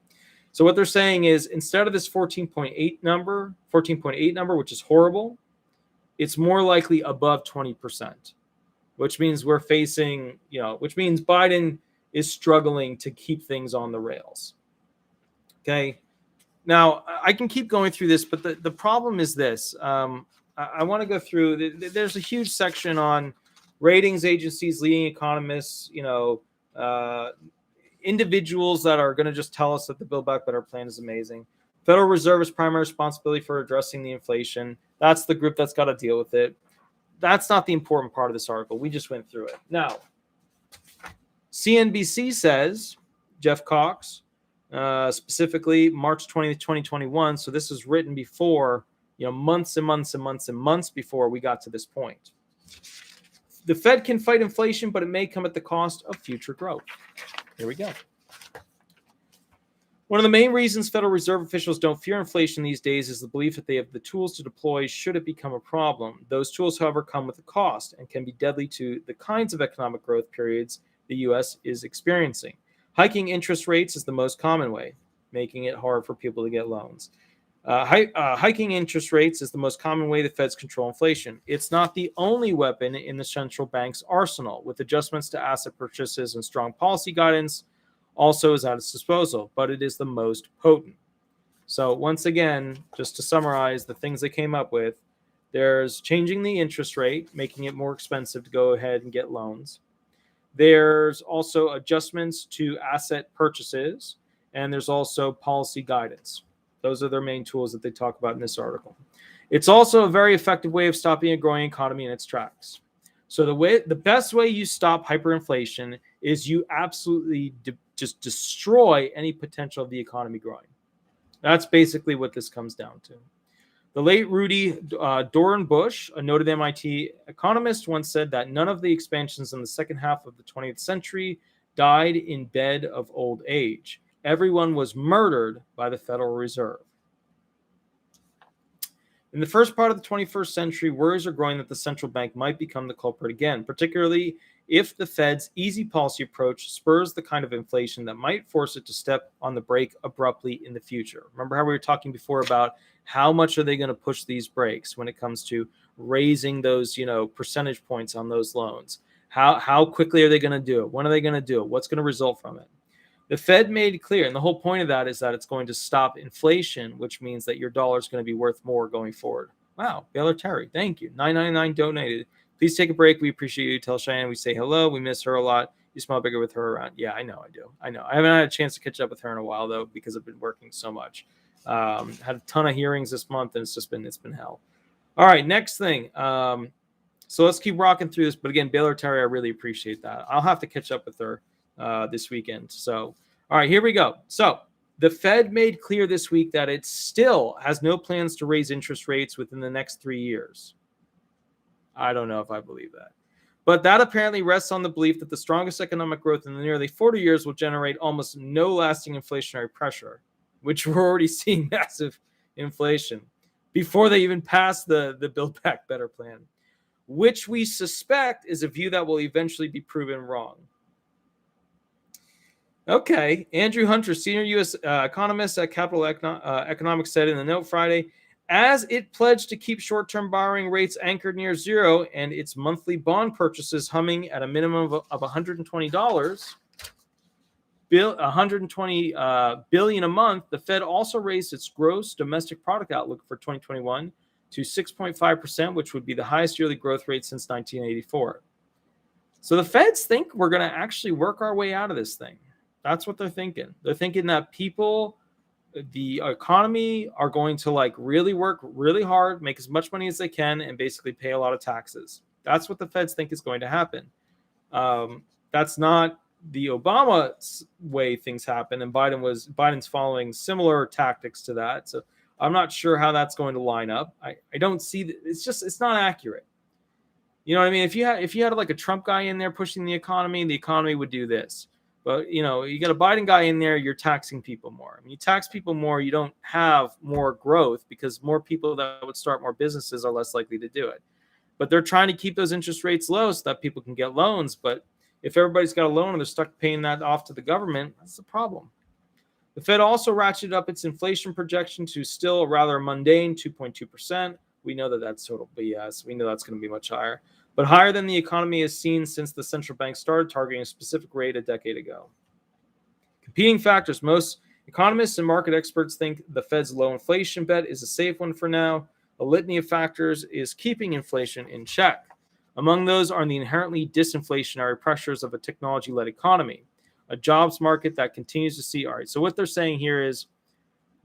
So what they're saying is instead of this 14.8 number, which is horrible, it's more likely above 20%, which means we're facing, which means Biden is struggling to keep things on the rails. Okay. Now, I can keep going through this, but the problem is this. I want to go through, there's a huge section on ratings agencies, leading economists, individuals that are going to just tell us that the Build Back Better plan is amazing. Federal Reserve is primary responsibility for addressing the inflation. That's the group that's got to deal with it. That's not the important part of this article. We just went through it. Now, CNBC says, Jeff Cox, specifically March 20th, 2021. So this was written before, months and months and months and months before we got to this point. The Fed can fight inflation, but it may come at the cost of future growth. Here we go. One of the main reasons Federal Reserve officials don't fear inflation these days is the belief that they have the tools to deploy should it become a problem. Those tools, however, come with a cost and can be deadly to the kinds of economic growth periods the U.S. is experiencing. Hiking interest rates is the most common way, making it hard for people to get loans. Hiking interest rates is the most common way the Feds control inflation. It's not the only weapon in the central bank's arsenal, with adjustments to asset purchases and strong policy guidance also is at its disposal, but it is the most potent. So once again, just to summarize the things they came up with, there's changing the interest rate, making it more expensive to go ahead and get loans. There's also adjustments to asset purchases, and there's also policy guidance. Those are their main tools that they talk about in this article. It's also a very effective way of stopping a growing economy in its tracks. So the best way you stop hyperinflation is you absolutely just destroy any potential of the economy growing. That's basically what this comes down to. The late Rudy Dorenbush, a noted MIT economist, once said that none of the expansions in the second half of the 20th century died in bed of old age. Everyone was murdered by the Federal Reserve. In the first part of the 21st century, worries are growing that the central bank might become the culprit again, particularly if the Fed's easy policy approach spurs the kind of inflation that might force it to step on the brake abruptly in the future. Remember how we were talking before about how much are they going to push these brakes when it comes to raising those, percentage points on those loans? How quickly are they going to do it? When are they going to do it? What's going to result from it? The Fed made clear, and the whole point of that is that it's going to stop inflation, which means that your dollar is going to be worth more going forward. Wow, Baylor Terry, thank you. 999 donated. Please take a break. We appreciate you. Tell Cheyenne we say hello. We miss her a lot. You smell bigger with her around. Yeah, I know I do. I know. I haven't had a chance to catch up with her in a while, though, because I've been working so much. Had a ton of hearings this month, and it's been hell. All right, next thing. So let's keep rocking through this. But again, Baylor Terry, I really appreciate that. I'll have to catch up with her this weekend. So, all right, here we go. So the Fed made clear this week that it still has no plans to raise interest rates within the next 3 years. I don't know if I believe that. But that apparently rests on the belief that the strongest economic growth in the nearly 40 years will generate almost no lasting inflationary pressure, which we're already seeing massive inflation before they even pass the Build Back Better plan, which we suspect is a view that will eventually be proven wrong. Okay, Andrew Hunter, senior U.S. economist at Capital Economics, said in the note Friday, as it pledged to keep short-term borrowing rates anchored near zero and its monthly bond purchases humming at a minimum of $120 billion a month, the Fed also raised its gross domestic product outlook for 2021 to 6.5%, which would be the highest yearly growth rate since 1984. So the Feds think we're going to actually work our way out of this thing. That's what they're thinking. They're thinking that people, the economy, are going to really work really hard, make as much money as they can, and basically pay a lot of taxes. That's what the Feds think is going to happen. That's not the Obama way things happen, and Biden's following similar tactics to that. So I'm not sure how that's going to line up. I don't see that. It's not accurate. You know what I mean? If you had like a Trump guy in there pushing the economy would do this. But, you know, you got a Biden guy in there, you're taxing people more. When you tax people more, you don't have more growth because more people that would start more businesses are less likely to do it. But they're trying to keep those interest rates low so that people can get loans. But if everybody's got a loan and they're stuck paying that off to the government, that's the problem. The Fed also ratcheted up its inflation projection to still a rather mundane 2.2%. We know that that's total BS. We know that's going to be much higher, but higher than the economy has seen since the central bank started targeting a specific rate a decade ago. Competing factors. Most economists and market experts think the Fed's low inflation bet is a safe one for now. A litany of factors is keeping inflation in check. Among those are the inherently disinflationary pressures of a technology-led economy, a jobs market that continues to see. All right, so what they're saying here is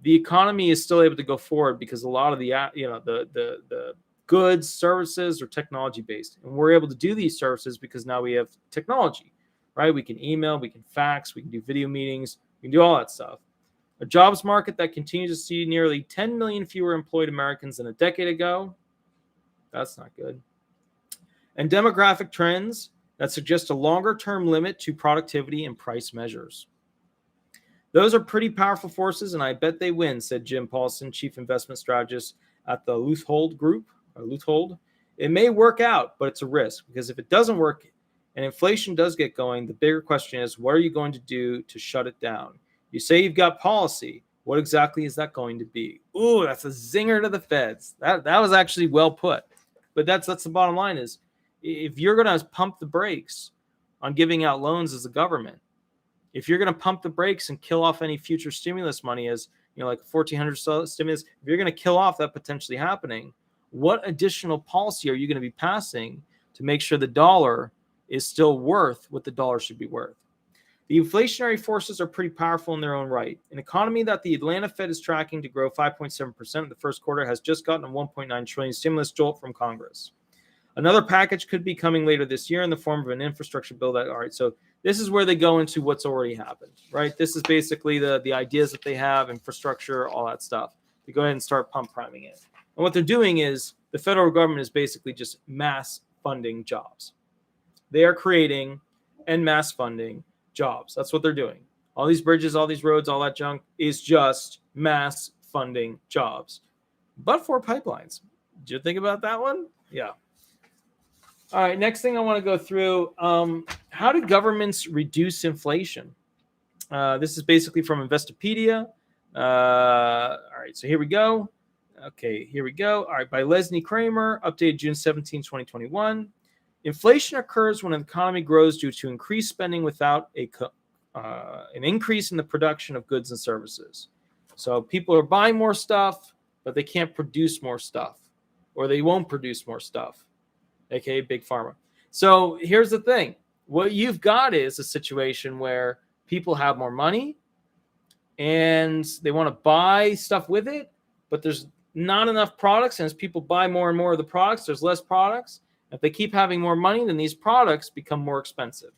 the economy is still able to go forward because a lot of the goods, services are technology based, and we're able to do these services because now we have technology, right? We can email, we can fax, we can do video meetings, we can do all that stuff. A jobs market that continues to see nearly 10 million fewer employed Americans than a decade ago. That's not good. And demographic trends that suggest a longer-term limit to productivity and price measures. Those are pretty powerful forces, and I bet they win, said Jim Paulson, chief investment strategist at the Leuthold Group. It may work out, but it's a risk, because if it doesn't work and inflation does get going, the bigger question is, what are you going to do to shut it down? You say you've got policy. What exactly is that going to be? Ooh, that's a zinger to the feds. That was actually well put. But that's the bottom line is, if you're going to pump the brakes on giving out loans as a government, if you're going to pump the brakes and kill off any future stimulus money as, you know, like 1,400 stimulus, if you're going to kill off that potentially happening, what additional policy are you going to be passing to make sure the dollar is still worth what the dollar should be worth? The inflationary forces are pretty powerful in their own right. An economy that the Atlanta Fed is tracking to grow 5.7% in the first quarter has just gotten a $1.9 trillion stimulus jolt from Congress. Another package could be coming later this year in the form of an infrastructure bill. All right, so this is where they go into what's already happened, right? This is basically the ideas that they have, infrastructure, all that stuff. They go ahead and start pump priming it. And what they're doing is the federal government is basically just mass funding jobs. They are creating and mass funding jobs. That's what they're doing. All these bridges, all these roads, all that junk is just mass funding jobs. But for pipelines. Did you think about that one? Yeah. All right, next thing I want to go through, how do governments reduce inflation? This is basically from Investopedia. All right, so here we go. Okay, here we go. All right, by Leslie Kramer, updated June 17, 2021. Inflation occurs when an economy grows due to increased spending without an increase in the production of goods and services. So people are buying more stuff, but they can't produce more stuff, or they won't produce more stuff. aka Big Pharma. So here's the thing. What you've got is a situation where people have more money and they want to buy stuff with it, but there's not enough products. And as people buy more and more of the products, there's less products. If they keep having more money, then these products become more expensive.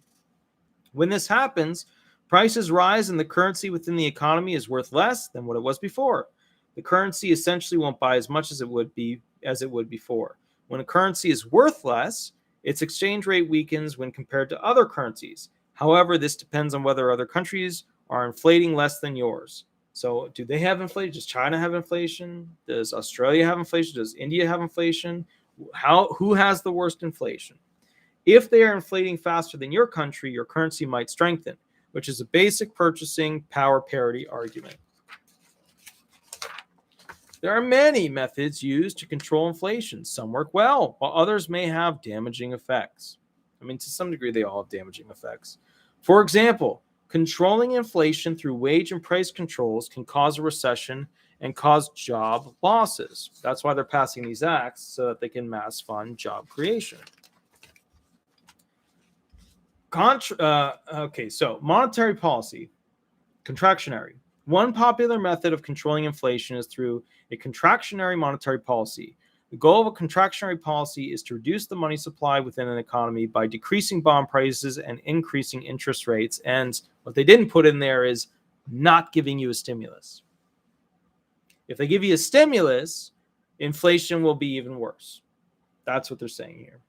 When this happens, prices rise and the currency within the economy is worth less than what it was before. The currency essentially won't buy as much as it would before. When a currency is worth less, its exchange rate weakens when compared to other currencies. However, this depends on whether other countries are inflating less than yours. So do they have inflation? Does China have inflation? Does Australia have inflation? Does India have inflation? Who has the worst inflation? If they are inflating faster than your country, your currency might strengthen, which is a basic purchasing power parity argument. There are many methods used to control inflation. Some work well, while others may have damaging effects. I mean, to some degree, they all have damaging effects. For example, controlling inflation through wage and price controls can cause a recession and cause job losses. That's why they're passing these acts, so that they can mass fund job creation. So monetary policy, contractionary. One popular method of controlling inflation is through a contractionary monetary policy. The goal of a contractionary policy is to reduce the money supply within an economy by decreasing bond prices and increasing interest rates. And what they didn't put in there is not giving you a stimulus. If they give you a stimulus, inflation will be even worse. That's what they're saying here.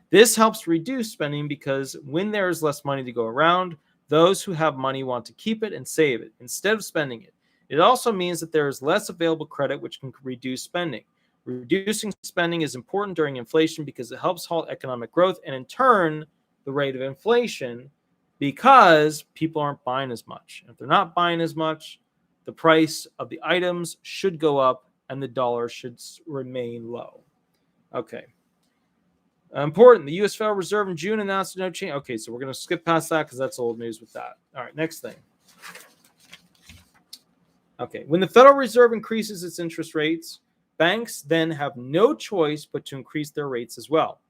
This helps reduce spending because when there is less money to go around, Those who have money want to keep it and save it instead of spending it. It also means that there is less available credit, which can reduce spending. Reducing spending is important during inflation because it helps halt economic growth and, in turn, the rate of inflation, because people aren't buying as much. If they're not buying as much, the price of the items should go up and the dollar should remain low. Okay. Important. The U.S. Federal Reserve in June announced no change. Okay, so we're going to skip past that because that's old news with that. All right, next thing. Okay, when the Federal Reserve increases its interest rates, banks then have no choice but to increase their rates as well.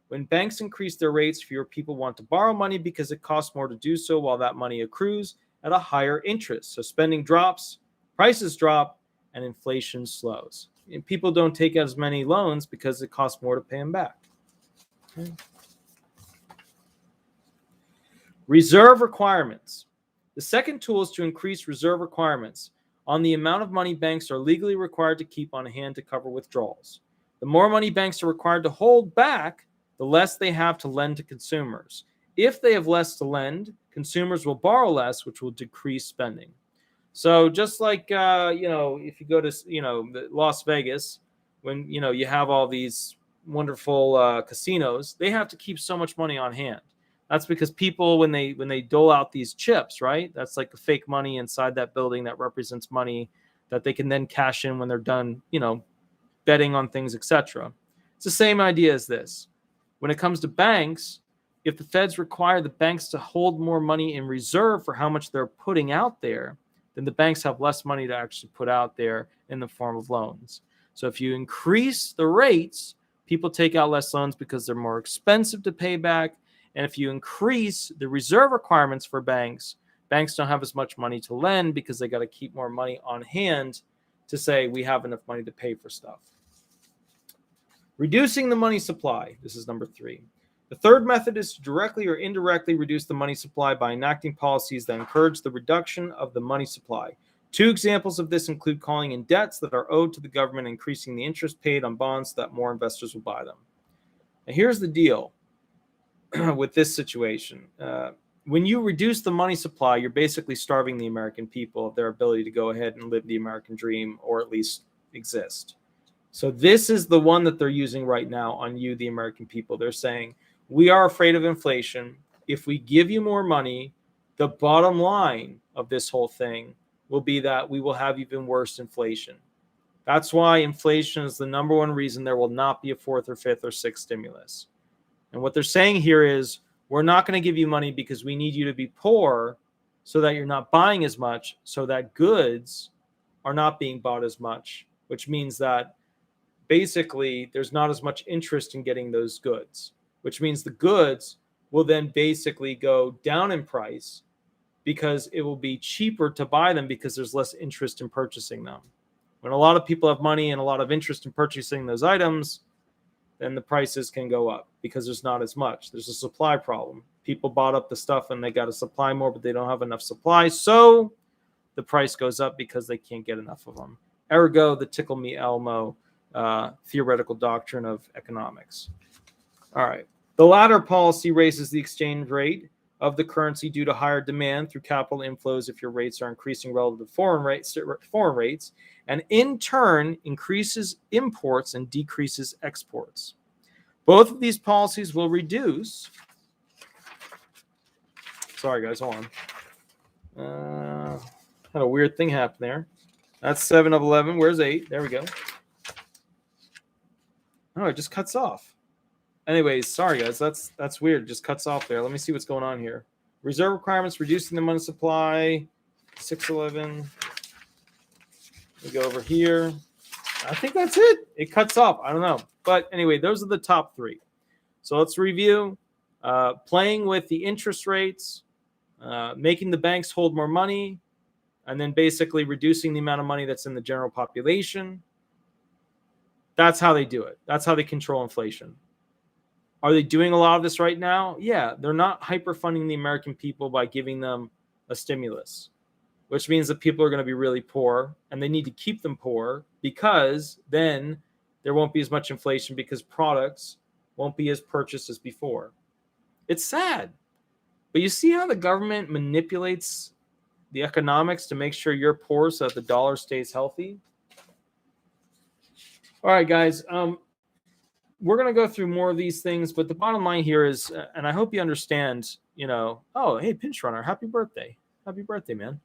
When banks increase their rates, fewer people want to borrow money because it costs more to do so, while that money accrues at a higher interest. So spending drops, prices drop, and inflation slows. And people don't take as many loans because it costs more to pay them back. Okay. Reserve requirements. The second tool is to increase reserve requirements on the amount of money banks are legally required to keep on hand to cover withdrawals. The more money banks are required to hold back, the less they have to lend to consumers. If they have less to lend, consumers will borrow less, which will decrease spending. So just like, if you go to, Las Vegas, when, you have all these wonderful casinos, they have to keep so much money on hand. That's because people, when they dole out these chips, right? That's like the fake money inside that building that represents money that they can then cash in when they're done, betting on things, etc. It's the same idea as this. When it comes to banks, if the feds require the banks to hold more money in reserve for how much they're putting out there, then the banks have less money to actually put out there in the form of loans. So if you increase the rates, people take out less loans because they're more expensive to pay back. And if you increase the reserve requirements for banks, banks don't have as much money to lend because they got to keep more money on hand to say we have enough money to pay for stuff. Reducing the money supply. This is number 3. The third method is to directly or indirectly reduce the money supply by enacting policies that encourage the reduction of the money supply. 2 examples of this include calling in debts that are owed to the government, increasing the interest paid on bonds so that more investors will buy them. Now, here's the deal with this situation. When you reduce the money supply, you're basically starving the American people of their ability to go ahead and live the American dream, or at least exist. So this is the one that they're using right now on you, the American people. They're saying, we are afraid of inflation. If we give you more money, the bottom line of this whole thing will be that we will have even worse inflation. That's why inflation is the number one reason there will not be a 4th or 5th or 6th stimulus. And what they're saying here is, we're not going to give you money because we need you to be poor so that you're not buying as much, so that goods are not being bought as much, which means that basically there's not as much interest in getting those goods, which means the goods will then basically go down in price because it will be cheaper to buy them because there's less interest in purchasing them. When a lot of people have money and a lot of interest in purchasing those items, then the prices can go up because there's not as much. There's a supply problem. People bought up the stuff and they got to supply more, but they don't have enough supply. So the price goes up because they can't get enough of them. Ergo, the tickle me Elmo theoretical doctrine of economics. All right. The latter policy raises the exchange rate of the currency due to higher demand through capital inflows if your rates are increasing relative to foreign rates, and in turn increases imports and decreases exports. Both of these policies will reduce. Sorry, guys, hold on. Had a weird thing happen there. That's 7 of 11. Where's 8? There we go. Oh, it just cuts off. Anyways, sorry, guys. That's weird. It just cuts off there. Let me see what's going on here. Reserve requirements, reducing the money supply. 611. We go over here. I think that's it. It cuts off. I don't know. But anyway, those are the top 3. So let's review. Playing with the interest rates, making the banks hold more money, and then basically reducing the amount of money that's in the general population. That's how they do it. That's how they control inflation. Are they doing a lot of this right now? Yeah, they're not hyperfunding the American people by giving them a stimulus, which means that people are going to be really poor, and they need to keep them poor because then there won't be as much inflation because products won't be as purchased as before. It's sad. But you see how the government manipulates the economics to make sure you're poor so that the dollar stays healthy? All right, guys. We're going to go through more of these things, but the bottom line here is, and I hope you understand, oh, hey, Pinch Runner, happy birthday. Happy birthday, man.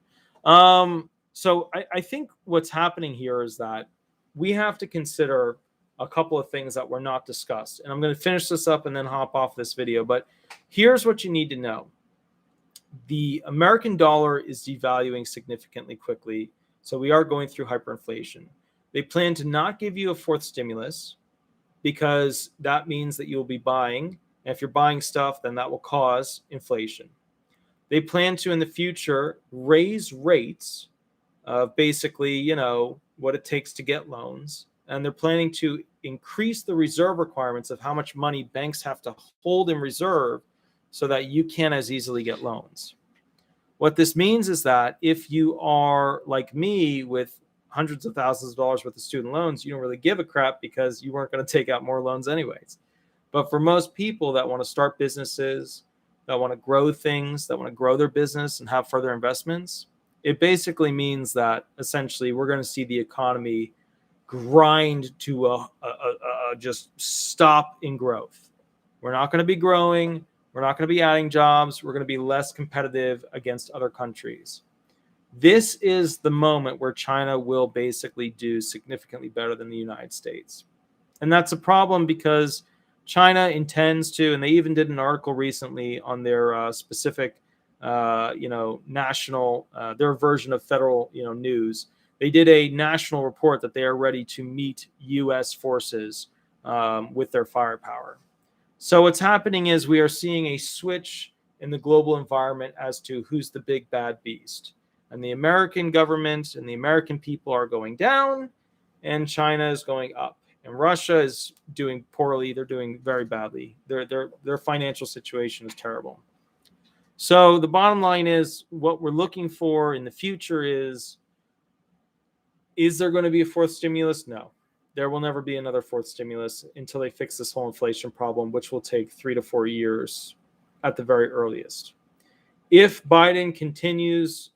So I think what's happening here is that we have to consider a couple of things that were not discussed. And I'm going to finish this up and then hop off this video. But here's what you need to know. The American dollar is devaluing significantly quickly. So we are going through hyperinflation. They plan to not give you a fourth stimulus because that means that you'll be buying. And if you're buying stuff, then that will cause inflation. They plan to, in the future, raise rates of basically, what it takes to get loans. And they're planning to increase the reserve requirements of how much money banks have to hold in reserve so that you can't as easily get loans. What this means is that if you are like me with hundreds of thousands of dollars worth of student loans, you don't really give a crap because you weren't going to take out more loans anyways. But for most people that want to start businesses, that want to grow things, that want to grow their business and have further investments, it basically means that essentially we're going to see the economy grind to a just stop in growth. We're not going to be growing. We're not going to be adding jobs. We're going to be less competitive against other countries. This is the moment where China will basically do significantly better than the United States. And that's a problem because China intends to, and they even did an article recently on their specific, national, their version of federal, news. They did a national report that they are ready to meet U.S. forces with their firepower. So what's happening is we are seeing a switch in the global environment as to who's the big bad beast. And the American government and the American people are going down, and China is going up. And Russia is doing poorly. They're doing very badly. Their financial situation is terrible. So the bottom line is what we're looking for in the future is there going to be a fourth stimulus? No. There will never be another fourth stimulus until they fix this whole inflation problem, which will take 3 to 4 years at the very earliest. If Biden continues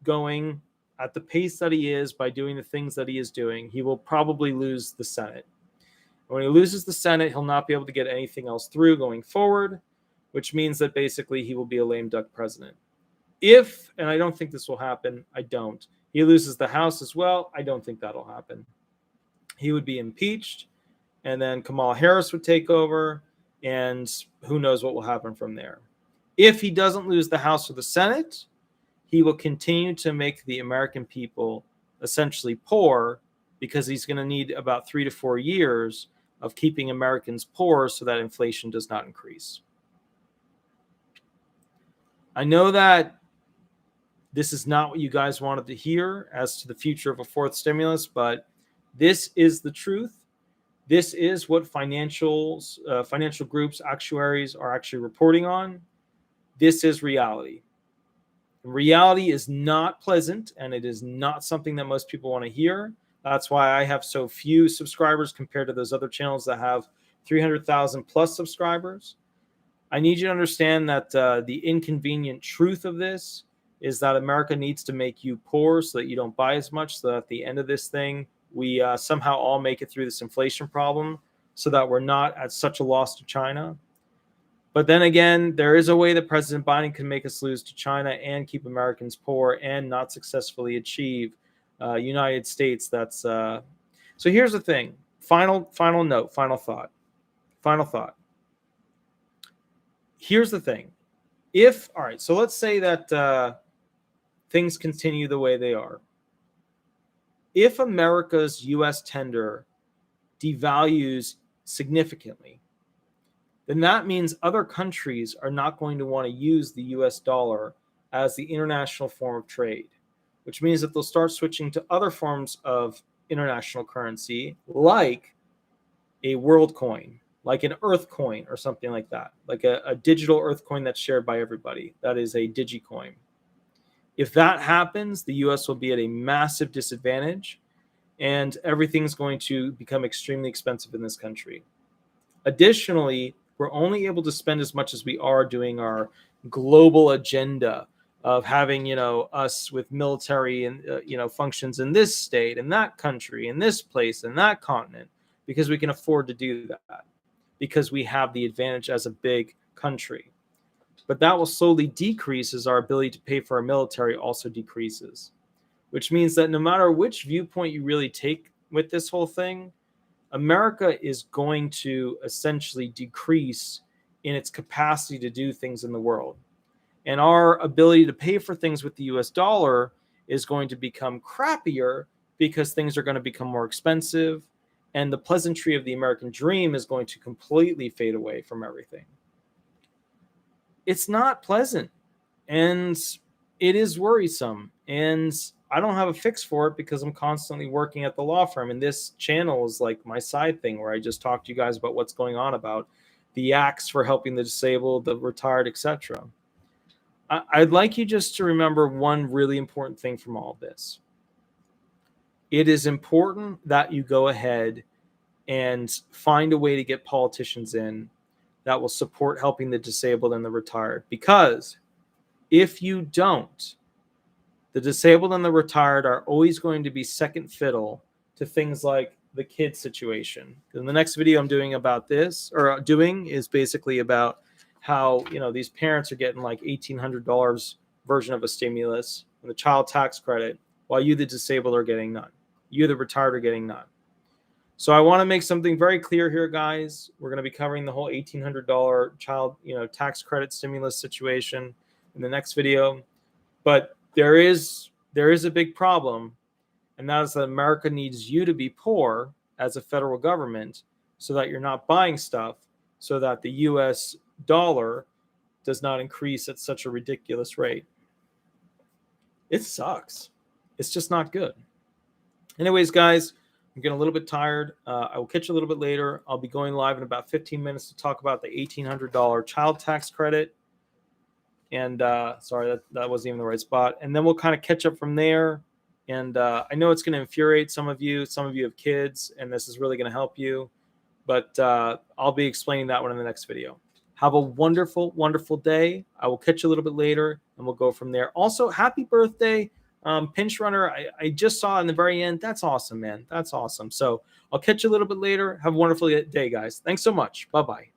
going at the pace that he is by doing the things that he is doing, he will probably lose the Senate. When he loses the Senate, he'll not be able to get anything else through going forward, which means that basically he will be a lame duck president. If, and I don't think this will happen, he loses the House as well, I don't think that'll happen. He would be impeached, and then Kamala Harris would take over, and who knows what will happen from there. If he doesn't lose the House or the Senate, he will continue to make the American people essentially poor because he's going to need about 3 to 4 years of keeping Americans poor so that inflation does not increase. I know that this is not what you guys wanted to hear as to the future of a fourth stimulus, but this is the truth. This is what financial groups, actuaries are actually reporting on. This is reality. Reality is not pleasant, and it is not something that most people want to hear. That's why I have so few subscribers compared to those other channels that have 300,000 plus subscribers. I need you to understand that the inconvenient truth of this is that America needs to make you poor so that you don't buy as much, so that at the end of this thing, we somehow all make it through this inflation problem so that we're not at such a loss to China. But then again, there is a way that President Biden can make us lose to China and keep Americans poor and not successfully achieve United States. That's so here's the thing. Final thought. Here's the thing. All right, so let's say that things continue the way they are. If America's U.S. tender devalues significantly, then that means other countries are not going to want to use the U.S. dollar as the international form of trade, which means that they'll start switching to other forms of international currency, like a world coin, like an earth coin or something like that, like a digital earth coin that's shared by everybody. That is a digicoin. If that happens, the U.S. will be at a massive disadvantage, and everything's going to become extremely expensive in this country. Additionally, We're only able to spend as much as we are doing our global agenda of having, you know, us with military and, you know, functions in this state, in that country, in this place, in that continent, because we can afford to do that, because we have the advantage as a big country. But that will slowly decrease as our ability to pay for our military also decreases, which means that no matter which viewpoint you really take with this whole thing, America is going to essentially decrease in its capacity to do things in the world. And our ability to pay for things with the US dollar is going to become crappier because things are going to become more expensive. And the pleasantry of the American dream is going to completely fade away from everything. It's not pleasant, and it is worrisome. And I don't have a fix for it because I'm constantly working at the law firm. And this channel is like my side thing where I just talk to you guys about what's going on, about the acts for helping the disabled, the retired, etc. I'd like you just to remember one really important thing from all of this. It is important that you go ahead and find a way to get politicians in that will support helping the disabled and the retired. Because if you don't, the disabled and the retired are always going to be second fiddle to things like the kid situation. In the next video I'm doing about this, or doing, is basically about how, you know, these parents are getting like $1,800 version of a stimulus and the child tax credit, while you, the disabled, are getting none. You, the retired, are getting none. So I want to make something very clear here, guys. We're going to be covering the whole $1,800 child, you know, tax credit stimulus situation in the next video. But there is a big problem, and that is that America needs you to be poor as a federal government so that you're not buying stuff, so that the US dollar does not increase at such a ridiculous rate. It sucks. It's just not good. Anyways, guys, I'm getting a little bit tired. I will catch you a little bit later. I'll be going live in about 15 minutes to talk about the $1,800 child tax credit. And sorry, that wasn't even the right spot. And then we'll kind of catch up from there. And I know it's going to infuriate some of you. Some of you have kids, and this is really going to help you. But I'll be explaining that one in the next video. Have a wonderful, wonderful day. I will catch you a little bit later, and we'll go from there. Also, happy birthday, Pinch Runner. I just saw in the very end. That's awesome, man. That's awesome. So I'll catch you a little bit later. Have a wonderful day, guys. Thanks so much. Bye-bye.